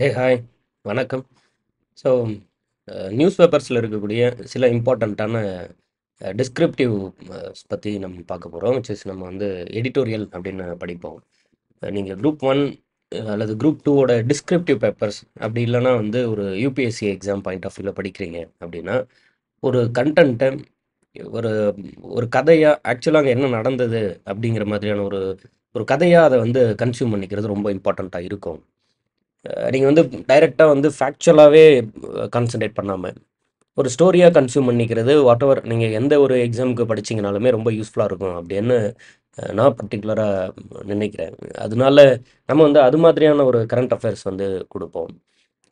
Hey hi வணக்கம். So news பேப்பர்ஸில் இருக்கக்கூடிய சில இம்பார்ட்டண்ட்டான டிஸ்கிரிப்டிவ் பற்றி நம்ம பார்க்க போகிறோம். விச் இஸ் நம்ம வந்து எடிட்டோரியல் அப்படின்னு படிப்போம். நீங்கள் குரூப் ஒன் அல்லது குரூப் டூவோட டிஸ்கிரிப்டிவ் பேப்பர்ஸ் அப்படி இல்லைன்னா வந்து ஒரு யூபிஎஸ்சி எக்ஸாம் பாயிண்ட் ஆஃப் வியூவில் படிக்கிறீங்க அப்படின்னா ஒரு கண்டென்ட்டை ஒரு ஒரு கதையாக ஆக்சுவலாக அங்கே என்ன நடந்தது அப்படிங்கிற மாதிரியான ஒரு ஒரு கதையாக அதை வந்து கன்சியூம் பண்ணிக்கிறது ரொம்ப இம்பார்ட்டண்ட்டாக இருக்கும். நீங்கள் வந்து டைரெக்டாக வந்து ஃபேக்சுவலாகவே கான்சன்ட்ரேட் பண்ணாமல் ஒரு ஸ்டோரியாக கன்சியூம் பண்ணிக்கிறது வாட்டெவர் நீங்கள் எந்த ஒரு எக்ஸாமுக்கு படிச்சீங்கனாலுமே ரொம்ப யூஸ்ஃபுல்லாக இருக்கும் அப்படின்னு நான் பர்டிகுலராக நினைக்கிறேன். அதனால நம்ம வந்து அது மாதிரியான ஒரு கரண்ட் அஃபேர்ஸ் வந்து கொடுப்போம்.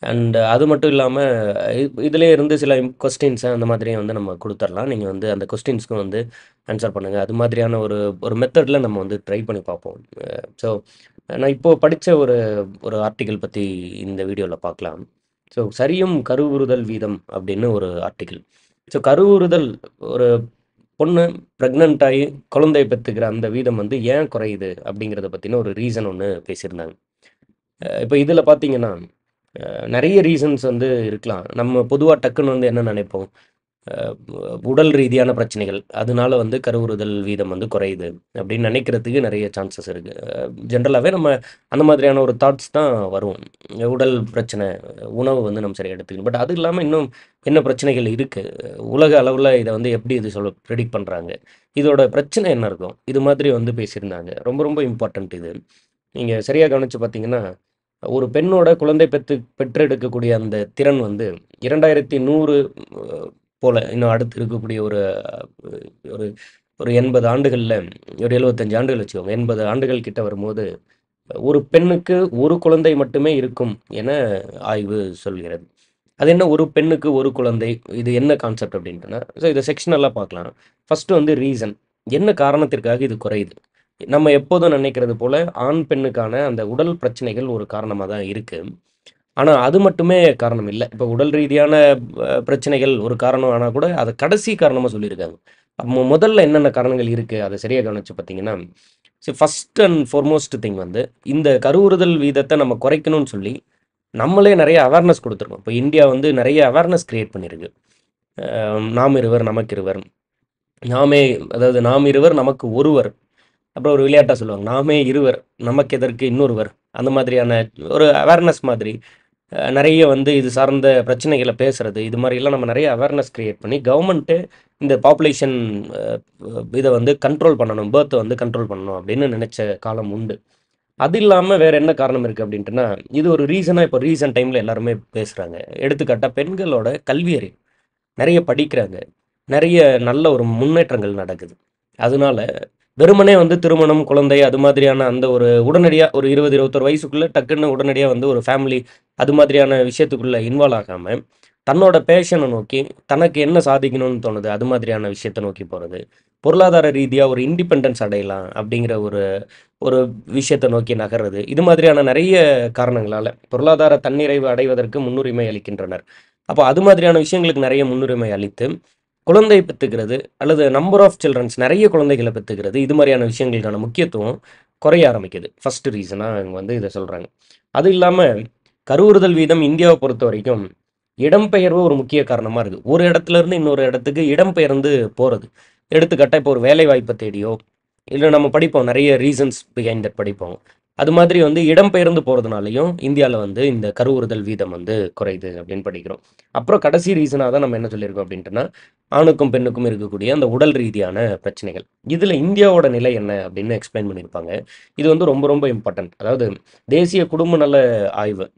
அண்ட் அது மட்டும் இல்லாமல் இதிலே இருந்து சில கொஸ்டின்ஸை அந்த மாதிரியே வந்து நம்ம கொடுத்துடலாம். நீங்கள் வந்து அந்த கொஸ்டின்ஸ்க்கும் வந்து ஆன்சர் பண்ணுங்கள். அது மாதிரியான ஒரு ஒரு மெத்தடில் நம்ம வந்து ட்ரை பண்ணி பார்ப்போம். ஸோ நான் இப்போது படித்த ஒரு ஒரு ஆர்டிக்கல் பற்றி இந்த வீடியோவில் பார்க்கலாம். ஸோ சரியும் கருவுறுதல் வீதம் அப்படின்னு ஒரு ஆர்டிக்கல். ஸோ கருவுறுதல் ஒரு பொண்ணு ப்ரெக்னென்ட் ஆகி குழந்தை பெற்றுக்கிற அந்த வீதம் வந்து ஏன் குறையுது அப்படிங்கிறத பற்றின ஒரு ரீசன் ஒன்று பேசியிருந்தாங்க. இப்போ இதில் பார்த்தீங்கன்னா நிறைய ரீசன்ஸ் வந்து இருக்கலாம். நம்ம பொதுவாக டக்குன்னு வந்து என்ன நினைப்போம், அஹ் உடல் ரீதியான பிரச்சனைகள் அதனால வந்து கருவுறுதல் வீதம் வந்து குறையுது அப்படின்னு நினைக்கிறதுக்கு நிறைய சான்சஸ் இருக்குது. ஜென்ரலாகவே நம்ம அந்த மாதிரியான ஒரு தாட்ஸ் தான் வரும். உடல் பிரச்சனை, உணவு வந்து நம்ம சரியாக எடுத்துக்கணும். பட் அது இல்லாமல் இன்னும் என்ன பிரச்சனைகள் இருக்குது, உலக அளவில் இதை வந்து எப்படி இது ப்ரெடிக்ட் பண்ணுறாங்க, இதோட பிரச்சனை என்ன இருக்கும், இது மாதிரி வந்து பேசியிருந்தாங்க. ரொம்ப ரொம்ப இம்பார்ட்டண்ட் இது. நீங்கள் சரியாக கவனித்து பார்த்தீங்கன்னா ஒரு பெண்ணோட குழந்தை பெற்றெடுக்கக்கூடிய அந்த திறன் வந்து 2100 போல இன்னும் அடுத்து இருக்கக்கூடிய ஒரு ஒரு ஒரு 80 ஆண்டுகளில், ஒரு 75 ஆண்டுகள் வச்சுக்கோங்க, 80 ஆண்டுகள் கிட்ட வரும்போது ஒரு பெண்ணுக்கு ஒரு குழந்தை மட்டுமே இருக்கும் என ஆய்வு சொல்கிறது. அது என்ன ஒரு பெண்ணுக்கு ஒரு குழந்தை, இது என்ன கான்செப்ட் அப்படின்ட்டுனா, ஸோ இதை செக்ஷனலாக பார்க்கலாம். ஃபஸ்ட்டு வந்து ரீசன், என்ன காரணத்திற்காக இது குறையுது. நம்ம எப்போதும் நினைக்கிறது போல ஆண் பெண்ணுக்கான அந்த உடல் பிரச்சனைகள் ஒரு காரணமாக தான் இருக்குது. ஆனால் அது மட்டுமே காரணம் இல்லை. இப்போ உடல் ரீதியான பிரச்சனைகள் ஒரு காரணம் ஆனால் கூட அதை கடைசி காரணமாக சொல்லியிருக்காங்க. அப்போ முதல்ல என்னென்ன காரணங்கள் இருக்குது அதை சரியாக கவனிச்சு பார்த்தீங்கன்னா, சரி ஃபஸ்ட் அண்ட் ஃபார்மோஸ்ட் திங் வந்து இந்த கருவுறுதல் வீதத்தை நம்ம குறைக்கணும்னு சொல்லி நம்மளே நிறைய அவேர்னஸ் கொடுத்துருக்கோம். இப்போ இந்தியா வந்து நிறைய அவேர்னஸ் கிரியேட் பண்ணியிருக்கு. நாம் இருவர் நமக்கு இருவர், நாமே, அதாவது நாம் இருவர் நமக்கு ஒருவர், அப்புறம் ஒரு விளையாட்டாக சொல்லுவாங்க நாமே இருவர் நமக்கு எதற்கு இன்னொருவர், அந்த மாதிரியான ஒரு அவேர்னஸ் மாதிரி நிறைய வந்து இது சார்ந்த பிரச்சனைகளை பேசுறது, இது மாதிரிலாம் நம்ம நிறைய அவேர்னஸ் கிரியேட் பண்ணி கவர்மெண்ட்டு இந்த பாப்புலேஷன் இதை வந்து கண்ட்ரோல் பண்ணணும், பேர்த்தை வந்து கண்ட்ரோல் பண்ணணும் அப்படின்னு நினச்ச காலம் உண்டு. அது இல்லாமல் வேறு என்ன காரணம் இருக்குது அப்படின்ட்டுனா, இது ஒரு ரீசனாக இப்போ ரீசன்ட் டைமில் எல்லாருமே பேசுகிறாங்க. எடுத்துக்காட்டால் பெண்களோட கல்வி அறிவு, நிறைய படிக்கிறாங்க, நிறைய நல்ல ஒரு முன்னேற்றங்கள் நடக்குது. அதனால வெறுமனே வந்து திருமணம், குழந்தை அது மாதிரியான அந்த ஒரு உடனடியாக ஒரு 20 21 வயசுக்குள்ளே டக்குன்னு உடனடியாக வந்து ஒரு ஃபேமிலி அது மாதிரியான விஷயத்துக்குள்ளே இன்வால்வ் ஆகாமல் தன்னோட பேஷனை நோக்கி தனக்கு என்ன சாதிக்கணும்னு தோணுது அது மாதிரியான விஷயத்தை நோக்கி போகிறது, பொருளாதார ரீதியாக ஒரு இண்டிபெண்டன்ஸ் அடையலாம் அப்படிங்கிற ஒரு ஒரு விஷயத்தை நோக்கி நகர்றது, இது மாதிரியான நிறைய காரணங்களால் பொருளாதார தன்னிறைவு அடைவதற்கு முன்னுரிமை அளிக்கின்றனர். அப்போ அது மாதிரியான விஷயங்களுக்கு நிறைய முன்னுரிமை அளித்து குழந்தை பெற்றுக்கிறது அல்லது நம்பர் ஆஃப் சில்ட்ரன்ஸ் நிறைய குழந்தைகளை பெற்றுக்கிறது, இது மாதிரியான விஷயங்களுக்கான முக்கியத்துவம் குறைய ஆரம்பிக்குது. ஃபஸ்ட்டு ரீசனாக இவங்க வந்து இதை சொல்கிறாங்க. அது இல்லாமல் கருவுறுதல் வீதம் இந்தியாவை பொறுத்த வரைக்கும் இடம்பெயர்வு ஒரு முக்கிய காரணமாக இருக்குது. ஒரு இடத்துல இருந்து இன்னொரு இடத்துக்கு இடம்பெயர்ந்து போகிறது. எடுத்துக்காட்டால் இப்போ ஒரு வேலை வாய்ப்பை தேடியோ இல்லை நம்ம படிப்போம், நிறைய ரீசன்ஸ் பிஹைண்ட் தட் படிப்போம். அது மாதிரி வந்து இடம்பெயர்ந்து போகிறதுனாலையும் இந்தியாவில் வந்து இந்த கருவுறுதல் வீதம் வந்து குறையுது அப்படின்னு படிக்கிறோம். அப்புறம் கடைசி ரீசனாக தான் நம்ம என்ன சொல்லியிருக்கோம் அப்படின்ட்டுனா, ஆணுக்கும் பெண்ணுக்கும் இருக்கக்கூடிய அந்த உடல் ரீதியான பிரச்சனைகள். இதில் இந்தியாவோட நிலை என்ன அப்படின்னு எக்ஸ்பிளைன் பண்ணியிருப்பாங்க. இது வந்து ரொம்ப ரொம்ப இம்பார்ட்டன்ட். அதாவது தேசிய குடும்ப நல ஆய்வு,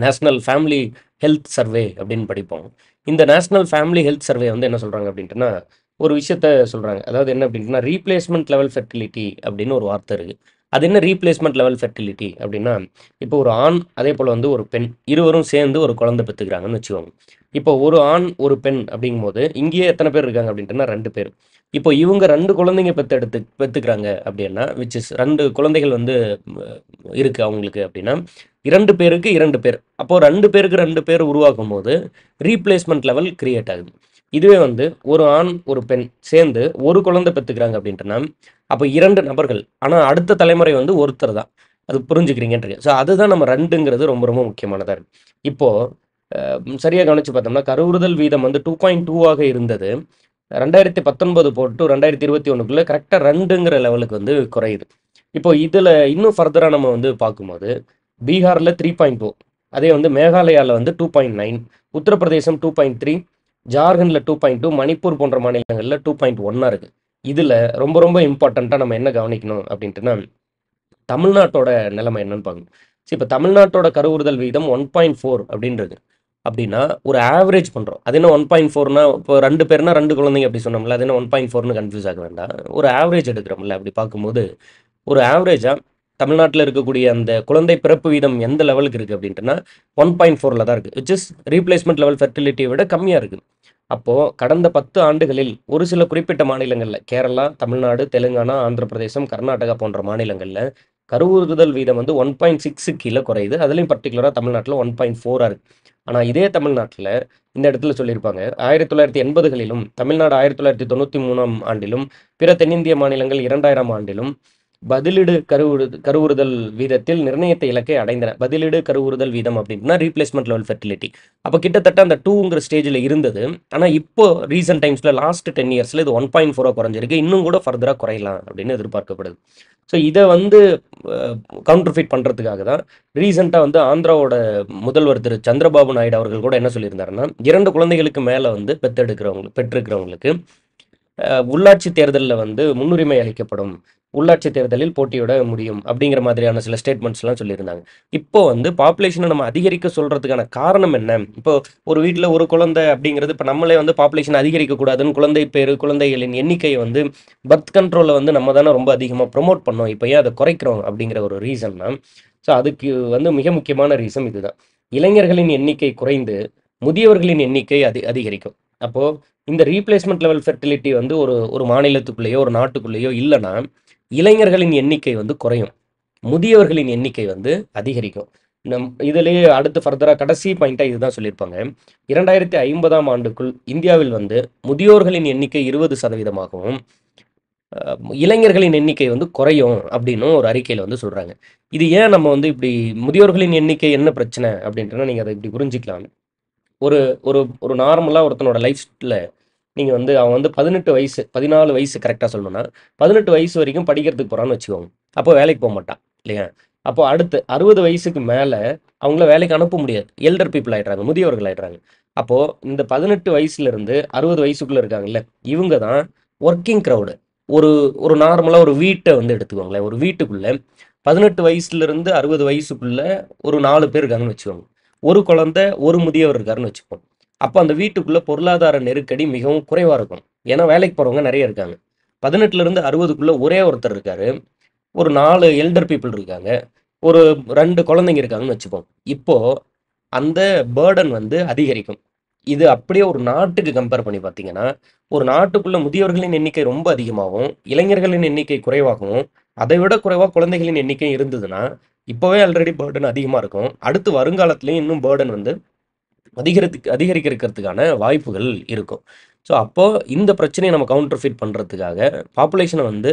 நேஷ்னல் ஃபேமிலி ஹெல்த் சர்வே அப்படின்னு படிப்போம். இந்த நேஷ்னல் ஃபேமிலி ஹெல்த் சர்வே வந்து என்ன சொல்கிறாங்க அப்படின்ட்டுனா, ஒரு விஷயத்த சொல்கிறாங்க. அதாவது என்ன அப்படின்னா, ரீப்ளேஸ்மெண்ட் லெவல் ஃபெர்டிலிட்டி அப்படின்னு ஒரு வார்த்தை இருக்குது. அது என்ன ரீப்ளேஸ்மெண்ட் லெவல் ஃபெர்டிலிட்டி அப்படின்னா, இப்போ ஒரு ஆண் அதே போல் வந்து ஒரு பெண் இருவரும் சேர்ந்து ஒரு குழந்தை பெற்றுக்கிறாங்கன்னு வச்சுக்கோங்க. இப்போ ஒரு ஆண் ஒரு பெண் அப்படிங்கும்போது இங்கேயே எத்தனை பேர் இருக்காங்க அப்படின்ட்டுனா 2 பேர். இப்போ இவங்க 2 குழந்தைங்க பெற்றுக்கிறாங்க அப்படின்னா, விச் இஸ் 2 குழந்தைகள் வந்து இருக்குது அவங்களுக்கு அப்படின்னா 2 பேருக்கு 2 பேர். அப்போது 2 பேருக்கு 2 பேர் உருவாக்கும் போது ரீப்ளேஸ்மெண்ட் லெவல் கிரியேட் ஆகுது. இதுவே வந்து ஒரு ஆண் ஒரு பெண் சேர்ந்து ஒரு குழந்தை பெற்றுக்கிறாங்க அப்படின்ட்டுனா, அப்போ 2 நபர்கள், ஆனால் அடுத்த தலைமுறை வந்து ஒருத்தர் தான். அது புரிஞ்சுக்கிறீங்கன்றீங்க. ஸோ அதுதான் நம்ம 2ங்கிறது ரொம்ப ரொம்ப முக்கியமானதா இருக்கு. இப்போ சரியா கவனிச்சு பார்த்தோம்னா, கருவுறுதல் வீதம் வந்து 2.2 ஆக இருந்தது. 2019 போட்டு 2021க்குள்ள கரெக்ட்டா 2ங்கிற லெவலுக்கு வந்து குறையுது. இப்போ இதுல இன்னும் ஃபர்தரா நம்ம வந்து பார்க்கும்போது, பீகார்ல 3.0, அதே வந்து மேகாலயால வந்து 2.9, உத்தரப்பிரதேசம் 2.3, ஜார்க்கண்ட்ல 2.2, மணிப்பூர் போன்ற மாநிலங்கள்ல 2.1 இருக்கு. இதுல ரொம்ப ரொம்ப இம்பார்ட்டன்ட்டா நம்ம என்ன கவனிக்கணும் அப்படின்ட்டுனா, தமிழ்நாட்டோட நிலைமை என்னன்னு பார்க்கணும். இப்ப தமிழ்நாட்டோட கருவுறுதல் வீதம் 1.4 அப்படின்றது. அப்படின்னா, ஒரு ஆவரேஜ் பண்றோம். அது என்ன 1.4ன்னா, இப்போ 2 பேர்னா 2 குழந்தைங்க அப்படி சொன்னோம்ல. அது என்ன 1.4ன்னு கன்ஃப்யூஸ் ஆக வேண்டாம். ஒரு ஆவரேஜ் எடுக்கிறோம்ல. அப்படி பார்க்கும்போது, ஒரு ஆவரேஜா தமிழ்நாட்டுல இருக்கக்கூடிய அந்த குழந்தை பிறப்பு வீதம் எந்த லெவலுக்கு இருக்கு அப்படின்ட்டுனா, 1.4ல தான் இருக்கு. விச் இஸ் ரீப்ளேஸ்மென்ட் லெவல் ஃபெர்டிலிட்டிய விட கம்மியா இருக்கு. அப்போ கடந்த 10 ஆண்டுகளில் ஒரு சில குறிப்பிட்ட மாநிலங்கள்ல, கேரளா, தமிழ்நாடு, தெலுங்கானா, ஆந்திர பிரதேசம், கர்நாடகா போன்ற மாநிலங்கள்ல கருவுறுதல் வீதம் வந்து 1.6க்கு கீழ குறையுது. அதுலயும் பர்ட்டிகுலரா தமிழ்நாட்டுல 1.4ஆ இருக்கு. ஆனா இதே தமிழ்நாட்டுல இந்த இடத்துல சொல்லியிருப்பாங்க, 1980களிலும், தமிழ்நாடு 1993ஆம் ஆண்டிலும், பிற தென்னிந்திய மாநிலங்கள் 2000ஆம் ஆண்டிலும் கருவுறுதல் வீதத்தில் நிர்ணயித்த இலக்கை அடைந்தன. பதிலீடு கருவுறுதல் வீதம் அப்படின்னா ரீப்ளேஸ்மென்ட் லெவல் ஃபெர்டிலிட்டி. அப்போ கிட்டத்தட்ட அந்த 2ங்கிற ஸ்டேஜ்ல இருந்தது. ஆனா இப்போ ரீசென்ட் டைம்ஸ்ல லாஸ்ட் 10 இயர்ஸ்ல இது 1.4ஆ குறைஞ்சிருக்கு. இன்னும் கூட ஃபர்தரா குறையலாம் அப்படின்னு எதிர்பார்க்கப்படுது. ஸோ இத வந்து கவுண்டர் ஃபிட் பண்றதுக்காக தான் ரீசென்ட்டா வந்து ஆந்திராவோட முதல்வர் திரு சந்திரபாபு நாயுடு அவர்கள் கூட என்ன சொல்லியிருந்தாருன்னா, 2 குழந்தைகளுக்கு மேல வந்து பெற்றிருக்கிறவங்களுக்கு உள்ளாட்சி தேர்தல்ல வந்து முன்னுரிமை அளிக்கப்படும். உள்ளாட்சி தேர்தலில் போட்டியிட முடியும். அப்படிங்கிற மாதிரியான சில ஸ்டேட்மெண்ட்ஸ்லாம் சொல்லியிருந்தாங்க. இப்போ வந்து பாப்புலேஷன நம்ம அதிகரிக்க சொல்றதுக்கான காரணம் என்ன? இப்போ ஒரு வீட்ல ஒரு குழந்தை அப்படிங்கிறது இப்ப நம்மளே வந்து பாப்புலேஷன் அதிகரிக்கக் கூடாதுன்னு குழந்தை பேரு, குழந்தைகளின் எண்ணிக்கைய வந்து பர்த் கண்ட்ரோல்ல வந்து நம்ம தானே ரொம்ப அதிகமா ப்ரமோட் பண்ணோம். இப்ப ஏன் அத குறைக்கிறோம்? அப்படிங்கிற ஒரு ரீசன் தான். ஸோ அதுக்கு வந்து மிக முக்கியமான ரீசன் இதுதான். இளைஞர்களின் எண்ணிக்கை குறைந்து, முதியவர்களின் எண்ணிக்கை அதிகரிக்கும். அப்போ இந்த ரீப்ளேஸ்மென்ட் லெவல் ஃபெர்டிலிட்டி வந்து ஒரு ஒரு மாநிலத்துக்குள்ளேயோ, ஒரு நாட்டுக்குள்ளேயோ இல்லன்னா, இளைஞர்களின் எண்ணிக்கை வந்து குறையும். முதியவர்களின் எண்ணிக்கை வந்து அதிகரிக்கும். இதிலேயே அடுத்து ஃபர்தரா கடைசி பாயிண்ட்டா இதுதான் சொல்லியிருப்பாங்க. 2050ஆம் ஆண்டுக்குள் இந்தியாவில் வந்து முதியோர்களின் எண்ணிக்கை 20% இளைஞர்களின் எண்ணிக்கை வந்து குறையும் அப்படின்னும் ஒரு அறிக்கையில வந்து சொல்றாங்க. இது ஏன் நம்ம வந்து இப்படி முதியோர்களின் எண்ணிக்கை என்ன பிரச்சனை அப்படின்ட்டுனா, நீங்க அத இப்படி புரிஞ்சுக்கலாம். ஒரு ஒரு ஒரு நார்மலா ஒருத்தனோட லைஃப்ல நீங்க வந்து அவன் வந்து 18 வயசு, 14 வயசு கரெக்ட்டா சொல்லணும்னா, 18 வயசு வரைக்கும் படிக்கிறதுக்கு போறான்னு வச்சுக்கோங்க. அப்போ வேலைக்கு போமாட்டான். இல்லையா? அப்போ அடுத்து 60 வயசுக்கு மேல அவங்கள வேலைக்கு அனுப்ப முடியாது. எல்டர் பீப்பிள் ஆயிடுறாங்க. முதியவர்கள் ஆயிடுறாங்க. அப்போ இந்த 18 வயசுலருந்து 60 வயசுக்குள்ள இருக்காங்கல்ல, இவங்க தான் வொர்க்கிங் கிரவுடு. ஒரு ஒரு நார்மலா ஒரு வீட்ட வந்து எடுத்துக்கோங்களேன். ஒரு வீட்டுக்குள்ள 18 வயசுலருந்து 60 வயசுக்குள்ள ஒரு 4 பேர் இருக்காங்கன்னு வச்சுக்கோங்க. ஒரு குழந்தை, ஒரு முதியவர் இருக்காருன்னு வச்சுப்போம். அப்ப அந்த வீட்டுக்குள்ள பொருளாதார நெருக்கடி மிகவும் குறைவா இருக்கும். ஏன்னா வேலைக்கு போறவங்க நெறைய இருக்காங்க. 18லிருந்து 60க்குள்ள ஒரே ஒருத்தர் இருக்காரு. ஒரு 4 எல்டர் பீப்பிள் இருக்காங்க. ஒரு 2 குழந்தைங்க இருக்காங்கன்னு வச்சுப்போம். இப்போ அந்த பர்டன் வந்து அதிகரிக்கும். இது அப்படியே ஒரு நாட்டுக்கு கம்பேர் பண்ணி பார்த்தீங்கன்னா, ஒரு நாட்டுக்குள்ள முதியவர்களின் எண்ணிக்கை ரொம்ப அதிகமாவும், இளைஞர்களின் எண்ணிக்கை குறைவாகவும், அதை விட குறைவா குழந்தைகளின் எண்ணிக்கை இருந்ததுன்னா, இப்பவே ஆல்ரெடி பர்டன் அதிகமா இருக்கும். அடுத்து வருங்காலத்திலயும் இன்னும் பர்டன் வந்து அதிகரிக்க இருக்கிறதுக்கான வாய்ப்புகள் இருக்கும். ஸோ, அப்போ இந்த பிரச்சனைய நம்ம கவுண்டர் ஃபிட் பண்றதுக்காக, பாப்புலேஷன வந்து